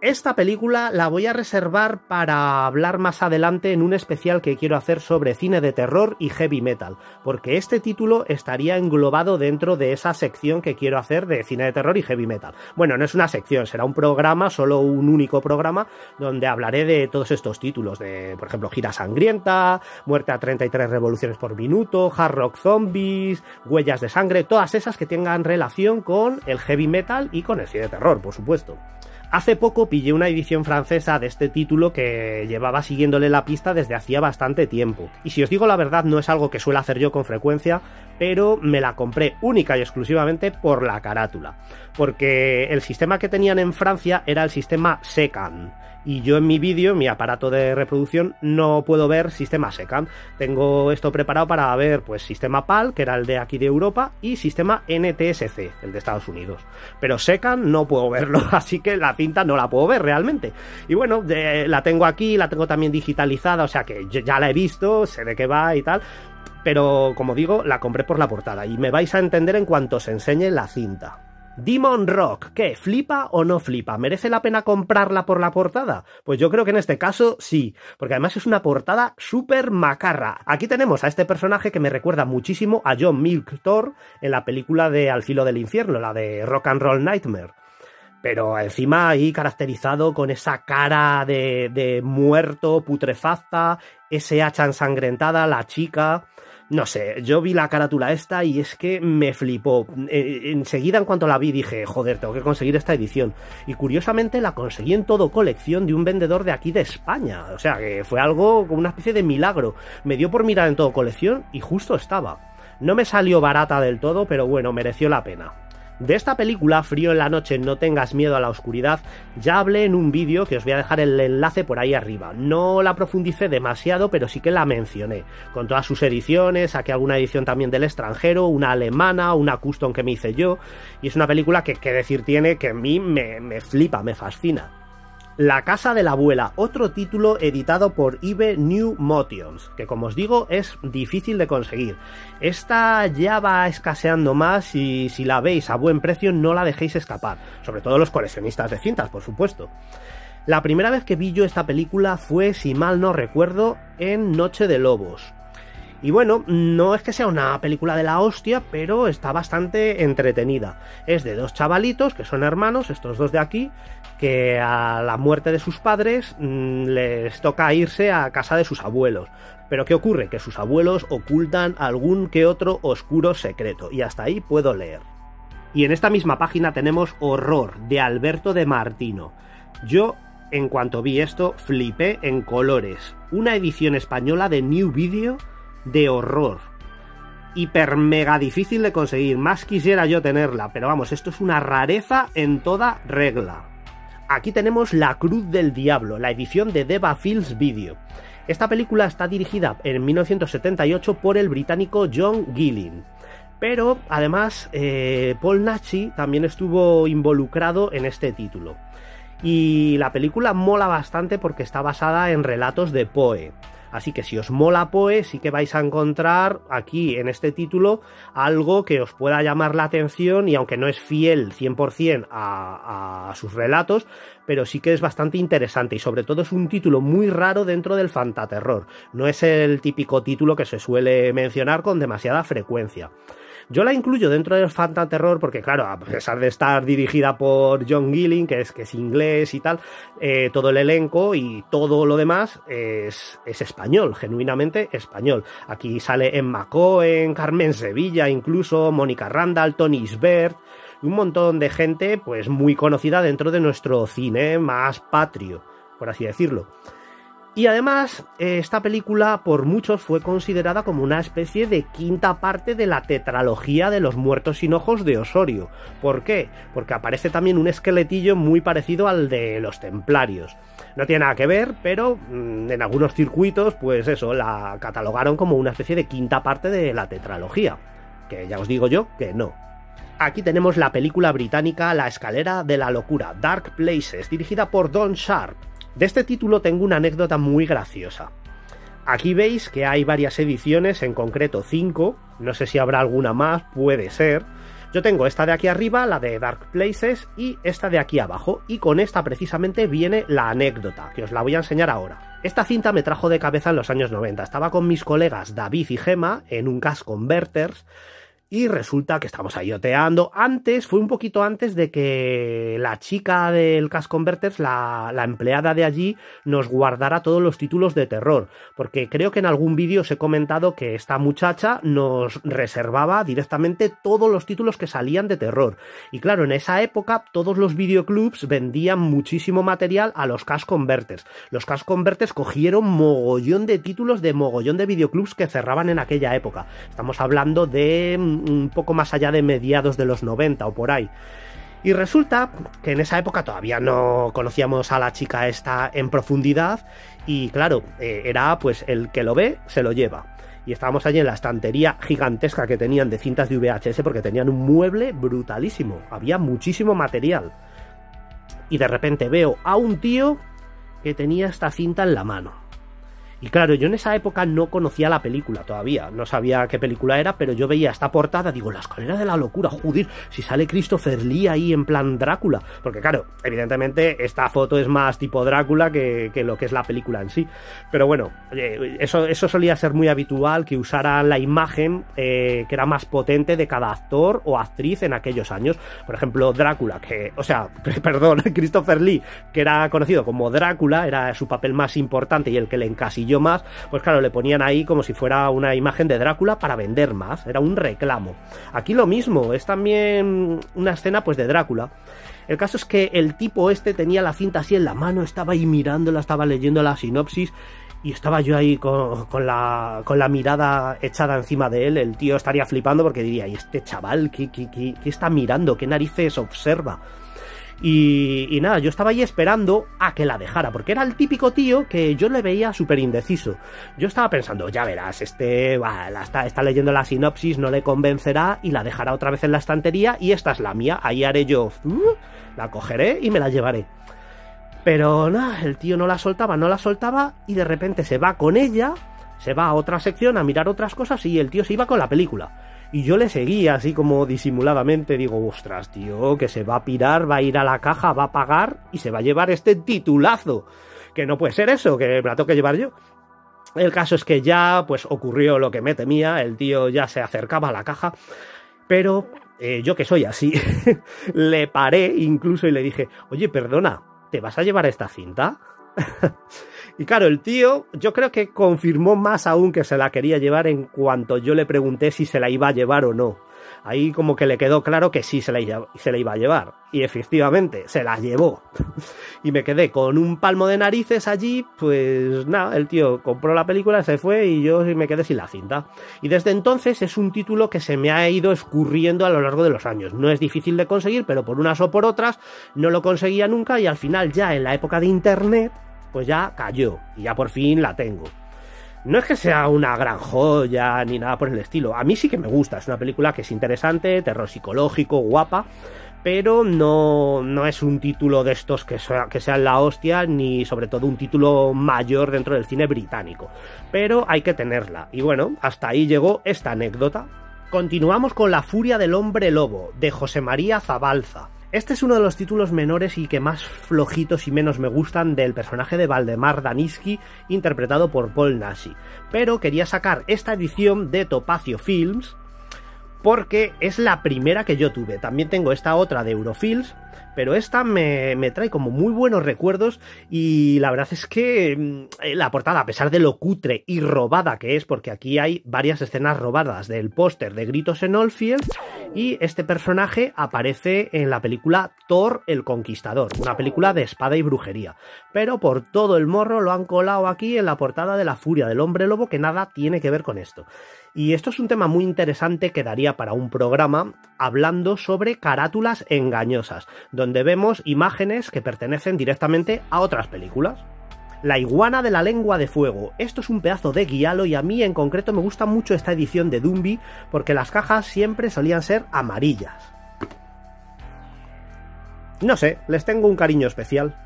Esta película la voy a reservar para hablar más adelante en un especial que quiero hacer sobre cine de terror y heavy metal, porque este título estaría englobado dentro de esa sección que quiero hacer de cine de terror y heavy metal. Bueno, no es una sección, será un programa, solo un único programa, donde hablaré de todos estos títulos, de, por ejemplo, Gira Sangrienta, Muerte a 33 revoluciones por minuto, Hard Rock Zombies, Huellas de sangre, todas esas que tengan relación con el heavy metal y con el cine de terror, por supuesto. Hace poco pillé una edición francesa de este título que llevaba siguiéndole la pista desde hacía bastante tiempo. Y si os digo la verdad, no es algo que suelo hacer yo con frecuencia, pero me la compré única y exclusivamente por la carátula. Porque el sistema que tenían en Francia era el sistema SECAM. Y yo en mi vídeo, en mi aparato de reproducción, no puedo ver sistema SECAM. Tengo esto preparado para ver pues sistema PAL, que era el de aquí de Europa, y sistema NTSC, el de Estados Unidos. Pero SECAM no puedo verlo, así que la cinta no la puedo ver realmente. Y bueno, la tengo aquí, la tengo también digitalizada, o sea que ya la he visto, sé de qué va y tal. Pero como digo, la compré por la portada y me vais a entender en cuanto os enseñe la cinta. Demon Rock, ¿qué? ¿Flipa o no flipa? ¿Merece la pena comprarla por la portada? Pues yo creo que en este caso sí, porque además es una portada súper macarra. Aquí tenemos a este personaje que me recuerda muchísimo a John Milton en la película de Al filo del infierno, la de Rock and Roll Nightmare. Pero encima ahí caracterizado con esa cara de muerto, putrefacta, ese hacha ensangrentada, la chica. No sé, yo vi la carátula esta y es que me flipó. Enseguida en cuanto la vi dije, joder, tengo que conseguir esta edición. Y curiosamente la conseguí en todo colección de un vendedor de aquí de España. O sea, que fue algo como una especie de milagro. Me dio por mirar en todo colección y justo estaba. No me salió barata del todo, pero bueno, mereció la pena. De esta película, Frío en la noche, no tengas miedo a la oscuridad, ya hablé en un vídeo que os voy a dejar el enlace por ahí arriba. No la profundicé demasiado, pero sí que la mencioné, con todas sus ediciones, saqué alguna edición también del extranjero, una alemana, una custom que me hice yo, y es una película que, qué decir tiene, que a mí me flipa, me fascina. La casa de la abuela, otro título editado por IBE New Motions, que como os digo es difícil de conseguir. Esta ya va escaseando más y si la veis a buen precio no la dejéis escapar, sobre todo los coleccionistas de cintas, por supuesto. La primera vez que vi yo esta película fue, si mal no recuerdo, en Noche de Lobos. Y bueno, no es que sea una película de la hostia, pero está bastante entretenida. Es de dos chavalitos que son hermanos, estos dos de aquí, que a la muerte de sus padres les toca irse a casa de sus abuelos. Pero ¿qué ocurre? Que sus abuelos ocultan algún que otro oscuro secreto, y hasta ahí puedo leer. Y en esta misma página tenemos Horror, de Alberto de Martino. Yo, en cuanto vi esto, flipé en colores. Una edición española de New Video de horror. Hiper mega difícil de conseguir, más quisiera yo tenerla, pero vamos, esto es una rareza en toda regla. Aquí tenemos La Cruz del Diablo, la edición de Deva Films Video. Esta película está dirigida en 1978 por el británico John Gillen, pero además Paul Naschy también estuvo involucrado en este título. Y la película mola bastante porque está basada en relatos de Poe. Así que si os mola Poe, sí que vais a encontrar aquí en este título algo que os pueda llamar la atención, y aunque no es fiel 100% a sus relatos, pero sí que es bastante interesante, y sobre todo es un título muy raro dentro del fantaterror. No es el típico título que se suele mencionar con demasiada frecuencia. Yo la incluyo dentro del fantaterror porque, claro, a pesar de estar dirigida por John Gillen, que es inglés y tal, todo el elenco y todo lo demás es español, genuinamente español. Aquí sale Emma Cohen, Carmen Sevilla, incluso Mónica Randall, Tony Isbert, un montón de gente pues muy conocida dentro de nuestro cine más patrio, por así decirlo. Y además, esta película por muchos fue considerada como una especie de quinta parte de la tetralogía de los muertos sin ojos de Osorio. ¿Por qué? Porque aparece también un esqueletillo muy parecido al de los templarios. No tiene nada que ver, pero en algunos circuitos, pues eso, la catalogaron como una especie de quinta parte de la tetralogía. Que ya os digo yo que no. Aquí tenemos la película británica La escalera de la locura, Dark Places, dirigida por Don Sharp. De este título tengo una anécdota muy graciosa. Aquí veis que hay varias ediciones, en concreto 5, no sé si habrá alguna más, puede ser. Yo tengo esta de aquí arriba, la de Dark Places, y esta de aquí abajo, y con esta precisamente viene la anécdota, que os la voy a enseñar ahora. Esta cinta me trajo de cabeza en los años 90, estaba con mis colegas David y Gema en un Cash Converters, y resulta que estamos ahí oteando. Fue un poquito antes de que la chica del Cash Converters, la empleada de allí, nos guardara todos los títulos de terror. Porque creo que en algún vídeo os he comentado que esta muchacha nos reservaba directamente todos los títulos que salían de terror. Y claro, en esa época todos los videoclubs vendían muchísimo material a los Cash Converters. Los Cash Converters cogieron mogollón de títulos de mogollón de videoclubs que cerraban en aquella época. Estamos hablando de un poco más allá de mediados de los 90 o por ahí. Y resulta que en esa época todavía no conocíamos a la chica esta en profundidad y claro, era pues el que lo ve se lo lleva. Y estábamos allí en la estantería gigantesca que tenían de cintas de VHS porque tenían un mueble brutalísimo, había muchísimo material. Y de repente veo a un tío que tenía esta cinta en la mano. Y claro, yo en esa época no conocía la película todavía, no sabía qué película era, pero yo veía esta portada, digo, La escalera de la locura, joder, si sale Christopher Lee ahí en plan Drácula, porque claro, evidentemente esta foto es más tipo Drácula que lo que es la película en sí, pero bueno, eso solía ser muy habitual, que usaran la imagen que era más potente de cada actor o actriz en aquellos años. Por ejemplo, Drácula, Christopher Lee, que era conocido como Drácula, era su papel más importante y el que le encasilló más, pues claro, le ponían ahí como si fuera una imagen de Drácula para vender más, era un reclamo. Aquí lo mismo, es también una escena pues de Drácula. El caso es que el tipo este tenía la cinta así en la mano, estaba ahí mirándola, estaba leyendo la sinopsis y estaba yo ahí con la mirada echada encima de él. El tío estaría flipando porque diría, ¿y este chaval qué está mirando? ¿Qué narices observa? Y nada, yo estaba ahí esperando a que la dejara, porque era el típico tío que yo le veía súper indeciso. Yo estaba pensando, ya verás, está leyendo la sinopsis, no le convencerá y la dejará otra vez en la estantería y esta es la mía, ahí haré yo, la cogeré y me la llevaré. Pero nada, el tío no la soltaba y de repente se va con ella, se va a otra sección a mirar otras cosas y el tío se iba con la película. Y yo le seguía así como disimuladamente, digo, ostras, tío, que se va a pirar, va a ir a la caja, va a pagar y se va a llevar este titulazo. Que no puede ser eso, que me la tengo que llevar yo. El caso es que ya, pues, ocurrió lo que me temía, el tío ya se acercaba a la caja, pero yo que soy así, le paré incluso y le dije, oye, perdona, ¿te vas a llevar esta cinta? Y claro, el tío yo creo que confirmó más aún que se la quería llevar en cuanto yo le pregunté si se la iba a llevar o no. Ahí como que le quedó claro que sí se la iba a llevar. Y efectivamente, se la llevó. Y me quedé con un palmo de narices allí, pues nada, el tío compró la película, se fue y yo me quedé sin la cinta. Y desde entonces es un título que se me ha ido escurriendo a lo largo de los años. No es difícil de conseguir, pero por unas o por otras no lo conseguía nunca y al final ya en la época de internet pues ya cayó y ya por fin la tengo. No es que sea una gran joya ni nada por el estilo, a mí sí que me gusta, es una película que es interesante, terror psicológico, guapa, pero no es un título de estos que sean la hostia, ni sobre todo un título mayor dentro del cine británico, pero hay que tenerla, y bueno, hasta ahí llegó esta anécdota. Continuamos con La furia del hombre lobo, de José María Zabalza. Este es uno de los títulos menores y que más flojitos y menos me gustan del personaje de Valdemar Daniski, interpretado por Paul Naschy. Pero quería sacar esta edición de Topacio Films porque es la primera que yo tuve. También tengo esta otra de Eurofilms, pero esta me trae como muy buenos recuerdos y la verdad es que la portada, a pesar de lo cutre y robada que es, porque aquí hay varias escenas robadas del póster de Gritos en Oldfield y este personaje aparece en la película Thor el Conquistador, una película de espada y brujería, pero por todo el morro lo han colado aquí en la portada de La furia del hombre lobo, que nada tiene que ver con esto. Y esto es un tema muy interesante que daría para un programa hablando sobre carátulas engañosas, donde vemos imágenes que pertenecen directamente a otras películas. La iguana de la lengua de fuego. Esto es un pedazo de guialo y a mí en concreto me gusta mucho esta edición de Dumbi porque las cajas siempre solían ser amarillas. No sé, les tengo un cariño especial.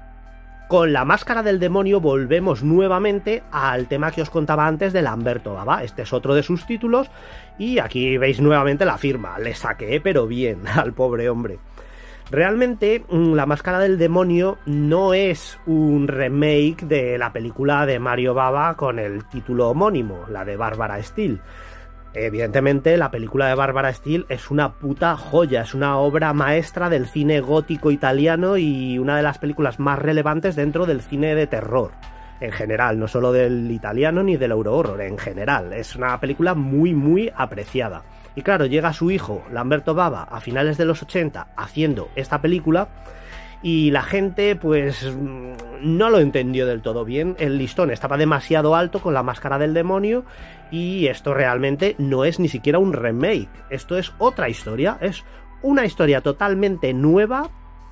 Con La máscara del demonio volvemos nuevamente al tema que os contaba antes de Lamberto Bava. Este es otro de sus títulos y aquí veis nuevamente la firma. Le saqué pero bien al pobre hombre. Realmente La máscara del demonio no es un remake de la película de Mario Bava con el título homónimo, la de Barbara Steele. Evidentemente la película de Barbara Steele es una puta joya, es una obra maestra del cine gótico italiano y una de las películas más relevantes dentro del cine de terror en general, no solo del italiano ni del Euro-horror, en general. Es una película muy muy apreciada. Y claro, llega su hijo Lamberto Bava a finales de los 80 haciendo esta película y la gente pues no lo entendió del todo bien. El listón estaba demasiado alto con La máscara del demonio y esto realmente no es ni siquiera un remake, esto es otra historia, es una historia totalmente nueva,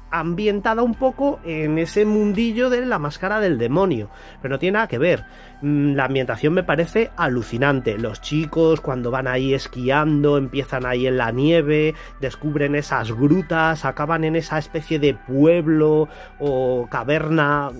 ambientada un poco en ese mundillo de La máscara del demonio, pero no tiene nada que ver. La ambientación me parece alucinante. Los chicos cuando van ahí esquiando, empiezan ahí en la nieve, descubren esas grutas, acaban en esa especie de pueblo o caverna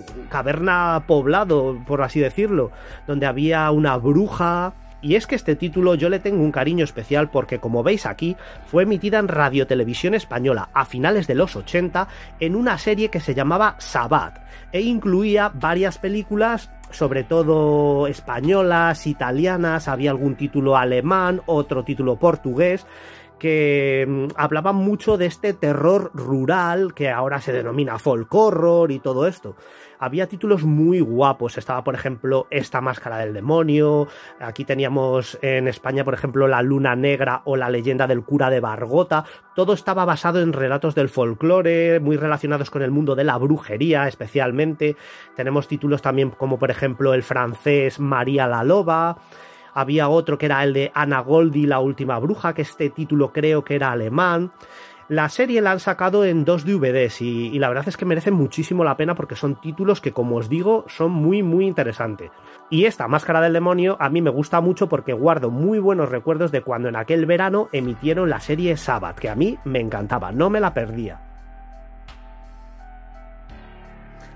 poblado, por así decirlo, donde había una bruja. Y es que este título yo le tengo un cariño especial porque, como veis aquí, fue emitida en Radiotelevisión Española a finales de los 80 en una serie que se llamaba Sabbat e incluía varias películas, sobre todo españolas, italianas, había algún título alemán, otro título portugués, que hablaban mucho de este terror rural que ahora se denomina folk horror y todo esto. Había títulos muy guapos, estaba por ejemplo Esta máscara del demonio, aquí teníamos en España por ejemplo La luna negra o La leyenda del cura de Bargota. Todo estaba basado en relatos del folclore, muy relacionados con el mundo de la brujería especialmente. Tenemos títulos también como por ejemplo el francés María la loba. Había otro que era el de Ana Goldi, la última bruja, que este título creo que era alemán. La serie la han sacado en 2 DVDs y la verdad es que merece muchísimo la pena porque son títulos que, como os digo, son muy interesantes. Y esta Máscara del Demonio a mí me gusta mucho porque guardo muy buenos recuerdos de cuando en aquel verano emitieron la serie Sabbath, que a mí me encantaba, no me la perdía.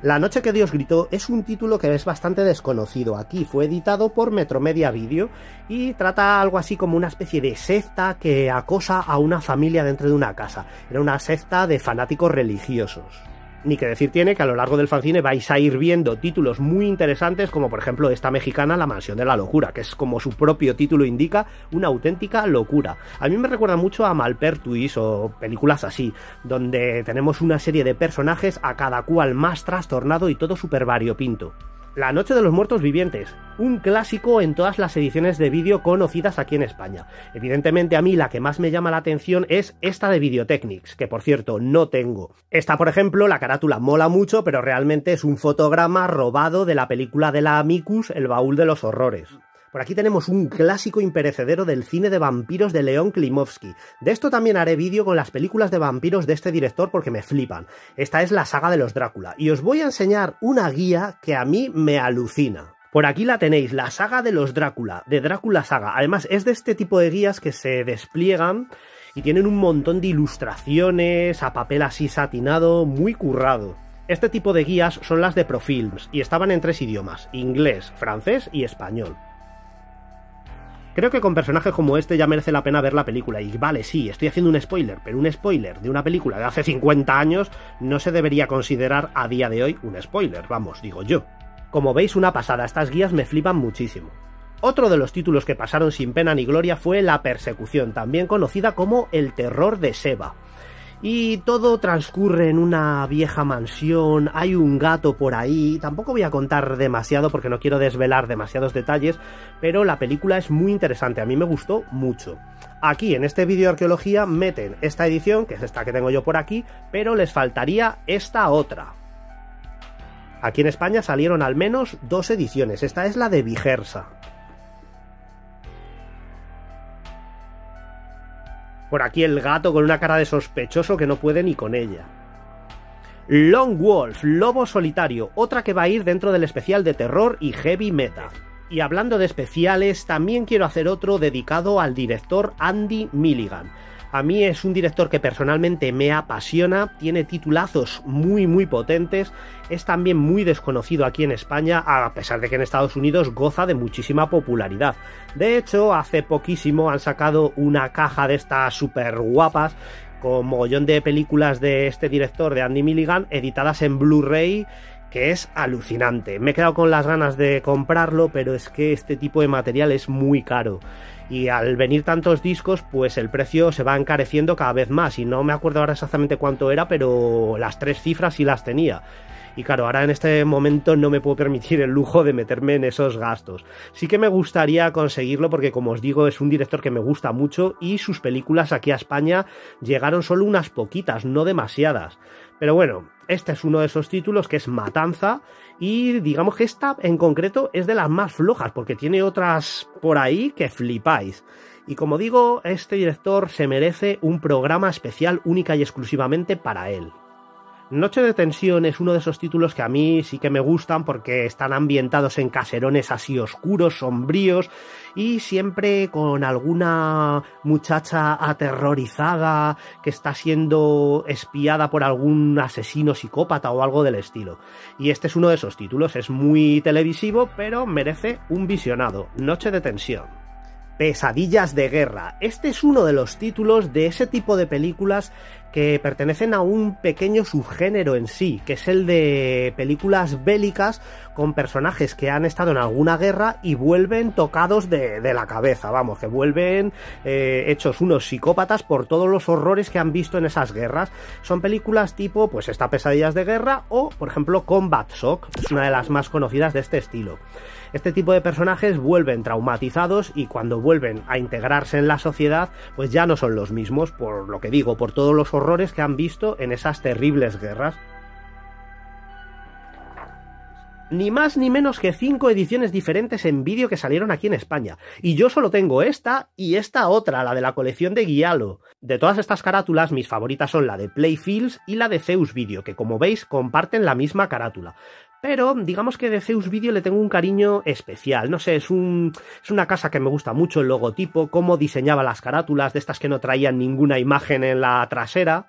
La noche que Dios gritó es un título que es bastante desconocido. Aquí fue editado por Metromedia Video y trata algo así como una especie de secta que acosa a una familia dentro de una casa. Era una secta de fanáticos religiosos. Ni que decir tiene que a lo largo del fanzine vais a ir viendo títulos muy interesantes como por ejemplo esta mexicana La mansión de la locura, que es como su propio título indica, una auténtica locura. A mí me recuerda mucho a Malpertuis o películas así, donde tenemos una serie de personajes a cada cual más trastornado y todo súper variopinto. La noche de los muertos vivientes, un clásico en todas las ediciones de vídeo conocidas aquí en España. Evidentemente a mí la que más me llama la atención es esta de Videotechnics, que por cierto no tengo. Esta por ejemplo, la carátula mola mucho, pero realmente es un fotograma robado de la película de la Amicus, El baúl de los horrores. Por aquí tenemos un clásico imperecedero del cine de vampiros de León Klimovsky. De esto también haré vídeo con las películas de vampiros de este director porque me flipan. Esta es la saga de los Drácula y os voy a enseñar una guía que a mí me alucina. Por aquí la tenéis, la saga de los Drácula, de Drácula Saga. Además es de este tipo de guías que se despliegan y tienen un montón de ilustraciones a papel así satinado, muy currado. Este tipo de guías son las de Profilms y estaban en 3 idiomas, inglés, francés y español. Creo que con personajes como este ya merece la pena ver la película, y vale, sí, estoy haciendo un spoiler, pero un spoiler de una película de hace 50 años no se debería considerar a día de hoy un spoiler, vamos, digo yo. Como veis, una pasada, estas guías me flipan muchísimo. Otro de los títulos que pasaron sin pena ni gloria fue La persecución, también conocida como El terror de Seba. Y todo transcurre en una vieja mansión, hay un gato por ahí, tampoco voy a contar demasiado porque no quiero desvelar demasiados detalles, pero la película es muy interesante, a mí me gustó mucho. Aquí en este vídeo de arqueología meten esta edición, que es esta que tengo yo por aquí, pero les faltaría esta otra. Aquí en España salieron al menos 2 ediciones, esta es la de Vigersa. Por aquí el gato con una cara de sospechoso que no puede ni con ella. Lone Wolf, Lobo Solitario, otra que va a ir dentro del especial de terror y heavy metal. Y hablando de especiales, también quiero hacer otro dedicado al director Andy Milligan. A mí es un director que personalmente me apasiona, tiene titulazos muy potentes, es también muy desconocido aquí en España, a pesar de que en Estados Unidos goza de muchísima popularidad. De hecho, hace poquísimo han sacado una caja de estas súper guapas, con mogollón de películas de este director, de Andy Milligan, editadas en Blu-ray, que es alucinante. Me he quedado con las ganas de comprarlo, pero es que este tipo de material es muy caro. Y al venir tantos discos, pues el precio se va encareciendo cada vez más. Y no me acuerdo ahora exactamente cuánto era, pero las 3 cifras sí las tenía. Y claro, ahora en este momento no me puedo permitir el lujo de meterme en esos gastos. Sí que me gustaría conseguirlo porque, como os digo, es un director que me gusta mucho y sus películas aquí a España llegaron solo unas poquitas, no demasiadas. Pero bueno, este es uno de esos títulos que es Matanza y digamos que esta en concreto es de las más flojas porque tiene otras por ahí que flipáis. Y como digo, este director se merece un programa especial única y exclusivamente para él. Noche de tensión es uno de esos títulos que a mí sí que me gustan porque están ambientados en caserones así oscuros, sombríos y siempre con alguna muchacha aterrorizada que está siendo espiada por algún asesino psicópata o algo del estilo. Y este es uno de esos títulos, es muy televisivo pero merece un visionado. Noche de tensión. Pesadillas de guerra. Este es uno de los títulos de ese tipo de películas que pertenecen a un pequeño subgénero en sí, que es el de películas bélicas con personajes que han estado en alguna guerra y vuelven tocados de la cabeza, vamos, que vuelven hechos unos psicópatas por todos los horrores que han visto en esas guerras. Son películas tipo, pues esta Pesadillas de Guerra o, por ejemplo, Combat Shock, es una de las más conocidas de este estilo. Este tipo de personajes vuelven traumatizados y cuando vuelven a integrarse en la sociedad, pues ya no son los mismos, por lo que digo, por todos los horrores que han visto en esas terribles guerras. Ni más ni menos que 5 ediciones diferentes en vídeo que salieron aquí en España. Y yo solo tengo esta y esta otra, la de la colección de Guialo. De todas estas carátulas, mis favoritas son la de Playfields y la de Zeus Video, que como veis comparten la misma carátula. Pero digamos que de Zeus Video le tengo un cariño especial, no sé, es una casa que me gusta mucho, el logotipo, cómo diseñaba las carátulas, de estas que no traían ninguna imagen en la trasera,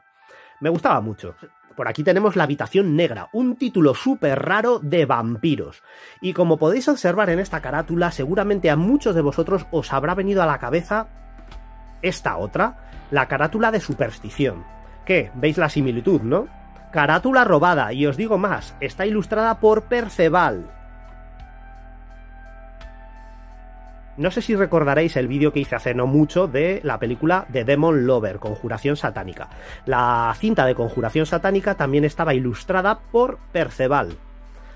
me gustaba mucho. Por aquí tenemos La Habitación Negra, un título súper raro de vampiros. Y como podéis observar en esta carátula, seguramente a muchos de vosotros os habrá venido a la cabeza esta otra, la carátula de Superstición. ¿Qué? ¿Veis la similitud, no? Carátula robada, y os digo más, está ilustrada por Perceval. No sé si recordaréis el vídeo que hice hace no mucho de la película The Demon Lover, Conjuración Satánica. La cinta de Conjuración Satánica también estaba ilustrada por Perceval,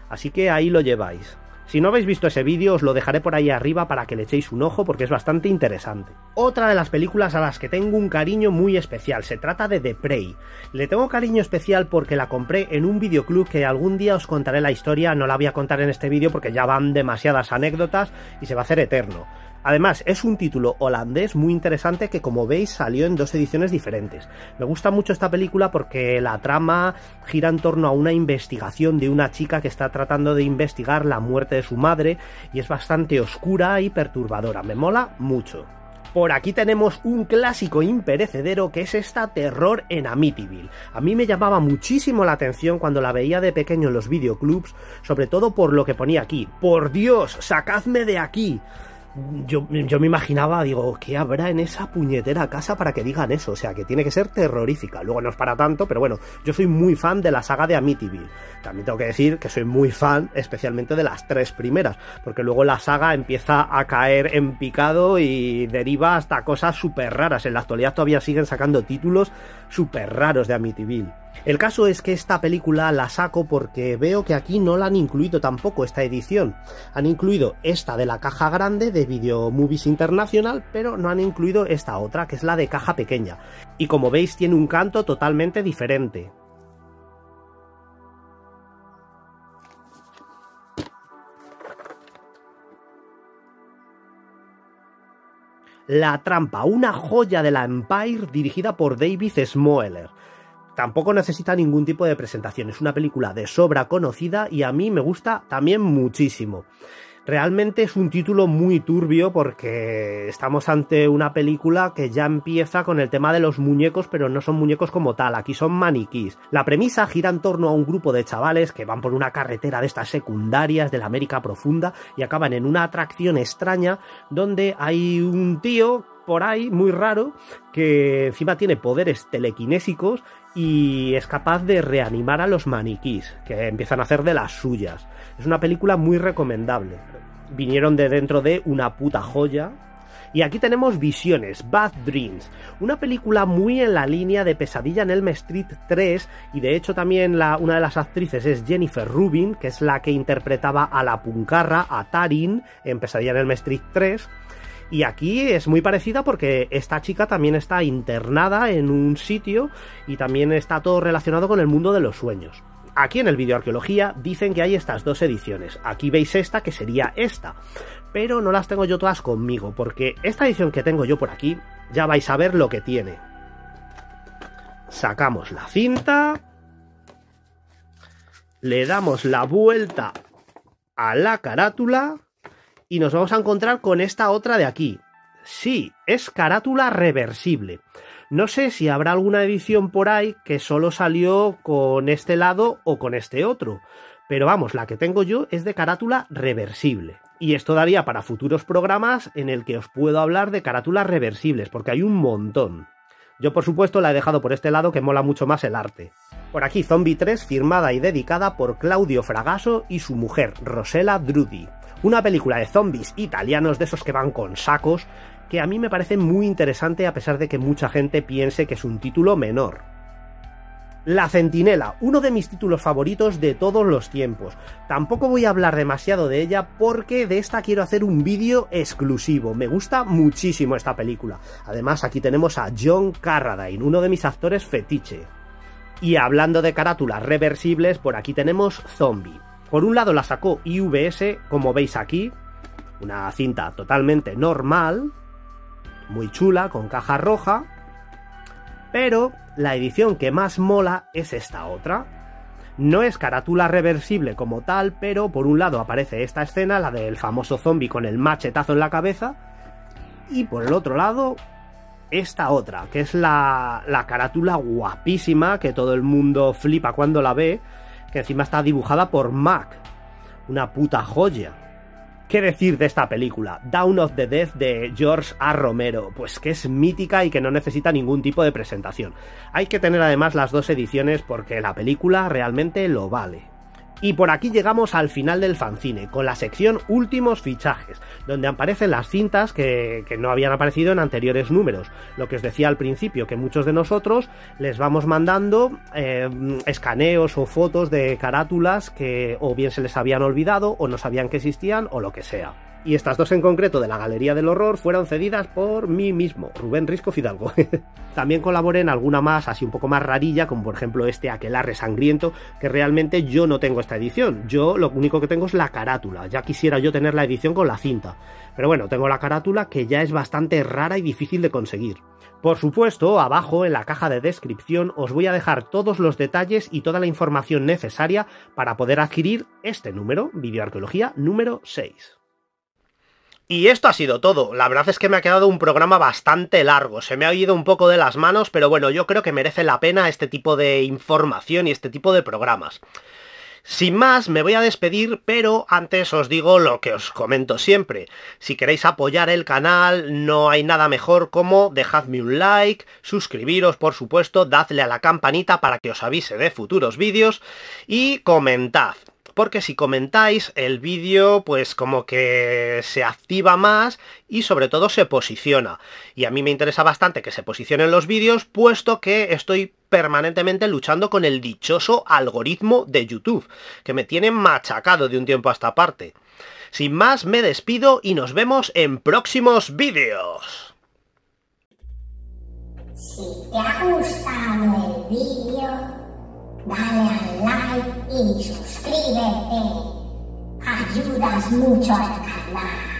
así que ahí lo lleváis. Si no habéis visto ese vídeo, os lo dejaré por ahí arriba para que le echéis un ojo porque es bastante interesante. Otra de las películas a las que tengo un cariño muy especial, se trata de The Prey. Le tengo cariño especial porque la compré en un videoclub que algún día os contaré la historia, no la voy a contar en este vídeo porque ya van demasiadas anécdotas y se va a hacer eterno. Además, es un título holandés muy interesante que, como veis, salió en 2 ediciones diferentes. Me gusta mucho esta película porque la trama gira en torno a una investigación de una chica que está tratando de investigar la muerte de su madre y es bastante oscura y perturbadora. Me mola mucho. Por aquí tenemos un clásico imperecedero que es esta Terror en Amityville. A mí me llamaba muchísimo la atención cuando la veía de pequeño en los videoclubs, sobre todo por lo que ponía aquí. ¡Por Dios, sacadme de aquí! Yo me imaginaba, digo, ¿qué habrá en esa puñetera casa para que digan eso? O sea, que tiene que ser terrorífica. Luego no es para tanto, pero bueno, yo soy muy fan de la saga de Amityville. También tengo que decir que soy muy fan especialmente de las 3 primeras, porque luego la saga empieza a caer en picado y deriva hasta cosas súper raras. En la actualidad todavía siguen sacando títulos súper raros de Amityville. El caso es que esta película la saco porque veo que aquí no la han incluido tampoco esta edición. Han incluido esta de la caja grande de Video Movies International, pero no han incluido esta otra, que es la de caja pequeña. Y como veis tiene un canto totalmente diferente. La Trampa, una joya de la Empire dirigida por David Smoeller. Tampoco necesita ningún tipo de presentación, es una película de sobra conocida y a mí me gusta también muchísimo. Realmente es un título muy turbio porque estamos ante una película que ya empieza con el tema de los muñecos, pero no son muñecos como tal, aquí son maniquís. La premisa gira en torno a un grupo de chavales que van por una carretera de estas secundarias de la América profunda y acaban en una atracción extraña donde hay un tío por ahí muy raro que encima tiene poderes telequinésicos y es capaz de reanimar a los maniquís, que empiezan a hacer de las suyas. Es una película muy recomendable. Vinieron de dentro de una puta joya. Y aquí tenemos Visiones, Bad Dreams, una película muy en la línea de Pesadilla en Elm Street 3, y de hecho también una de las actrices es Jennifer Rubin, que es la que interpretaba a la puncarra, a Tarin, en Pesadilla en Elm Street 3. Y aquí es muy parecida porque esta chica también está internada en un sitio y también está todo relacionado con el mundo de los sueños. Aquí en el vídeo Arqueología dicen que hay estas 2 ediciones. Aquí veis esta, que sería esta. Pero no las tengo yo todas conmigo, porque esta edición que tengo yo por aquí, ya vais a ver lo que tiene. Sacamos la cinta. Le damos la vuelta a la carátula. Y nos vamos a encontrar con esta otra de aquí. Sí, es carátula reversible. No sé si habrá alguna edición por ahí que solo salió con este lado o con este otro. Pero vamos, la que tengo yo es de carátula reversible. Y esto daría para futuros programas en el que os puedo hablar de carátulas reversibles, porque hay un montón. Yo por supuesto la he dejado por este lado, que mola mucho más el arte. Por aquí Zombie 3, firmada y dedicada por Claudio Fragasso y su mujer, Rosella Drudi. Una película de zombies italianos de esos que van con sacos, que a mí me parece muy interesante a pesar de que mucha gente piense que es un título menor. La Centinela, uno de mis títulos favoritos de todos los tiempos. Tampoco voy a hablar demasiado de ella porque de esta quiero hacer un vídeo exclusivo. Me gusta muchísimo esta película. Además, aquí tenemos a John Carradine, uno de mis actores fetiche. Y hablando de carátulas reversibles, por aquí tenemos Zombie. Por un lado la sacó IVS, como veis aquí, una cinta totalmente normal, muy chula, con caja roja, pero la edición que más mola es esta otra. No es carátula reversible como tal, pero por un lado aparece esta escena, la del famoso zombie con el machetazo en la cabeza, y por el otro lado esta otra, que es la carátula guapísima, que todo el mundo flipa cuando la ve, que encima está dibujada por Mac, una puta joya. ¿Qué decir de esta película? Dawn of the Dead de George A. Romero, pues que es mítica y que no necesita ningún tipo de presentación. Hay que tener además las dos ediciones porque la película realmente lo vale. Y por aquí llegamos al final del fanzine, con la sección Últimos Fichajes, donde aparecen las cintas que no habían aparecido en anteriores números. Lo que os decía al principio, que muchos de nosotros les vamos mandando escaneos o fotos de carátulas que o bien se les habían olvidado o no sabían que existían o lo que sea. Y estas dos en concreto de la Galería del Horror fueron cedidas por mí mismo, Rubén Risco Fidalgo. También colaboré en alguna más, así un poco más rarilla, como por ejemplo este Aquelarre Sangriento, que realmente yo no tengo esta edición. Yo lo único que tengo es la carátula, ya quisiera yo tener la edición con la cinta. Pero bueno, tengo la carátula, que ya es bastante rara y difícil de conseguir. Por supuesto, abajo en la caja de descripción os voy a dejar todos los detalles y toda la información necesaria para poder adquirir este número, Videoarqueología número 6. Y esto ha sido todo. La verdad es que me ha quedado un programa bastante largo, se me ha ido un poco de las manos, pero bueno, yo creo que merece la pena este tipo de información y este tipo de programas. Sin más, me voy a despedir, pero antes os digo lo que os comento siempre. Si queréis apoyar el canal, no hay nada mejor como dejadme un like, suscribiros por supuesto, dadle a la campanita para que os avise de futuros vídeos y comentad. Porque si comentáis el vídeo, pues como que se activa más y sobre todo se posiciona. Y a mí me interesa bastante que se posicionen los vídeos, puesto que estoy permanentemente luchando con el dichoso algoritmo de YouTube, que me tiene machacado de un tiempo a esta parte. Sin más, me despido y nos vemos en próximos vídeos. Si te ha gustado el vídeo, dale al like y suscríbete. Ayudas mucho al canal.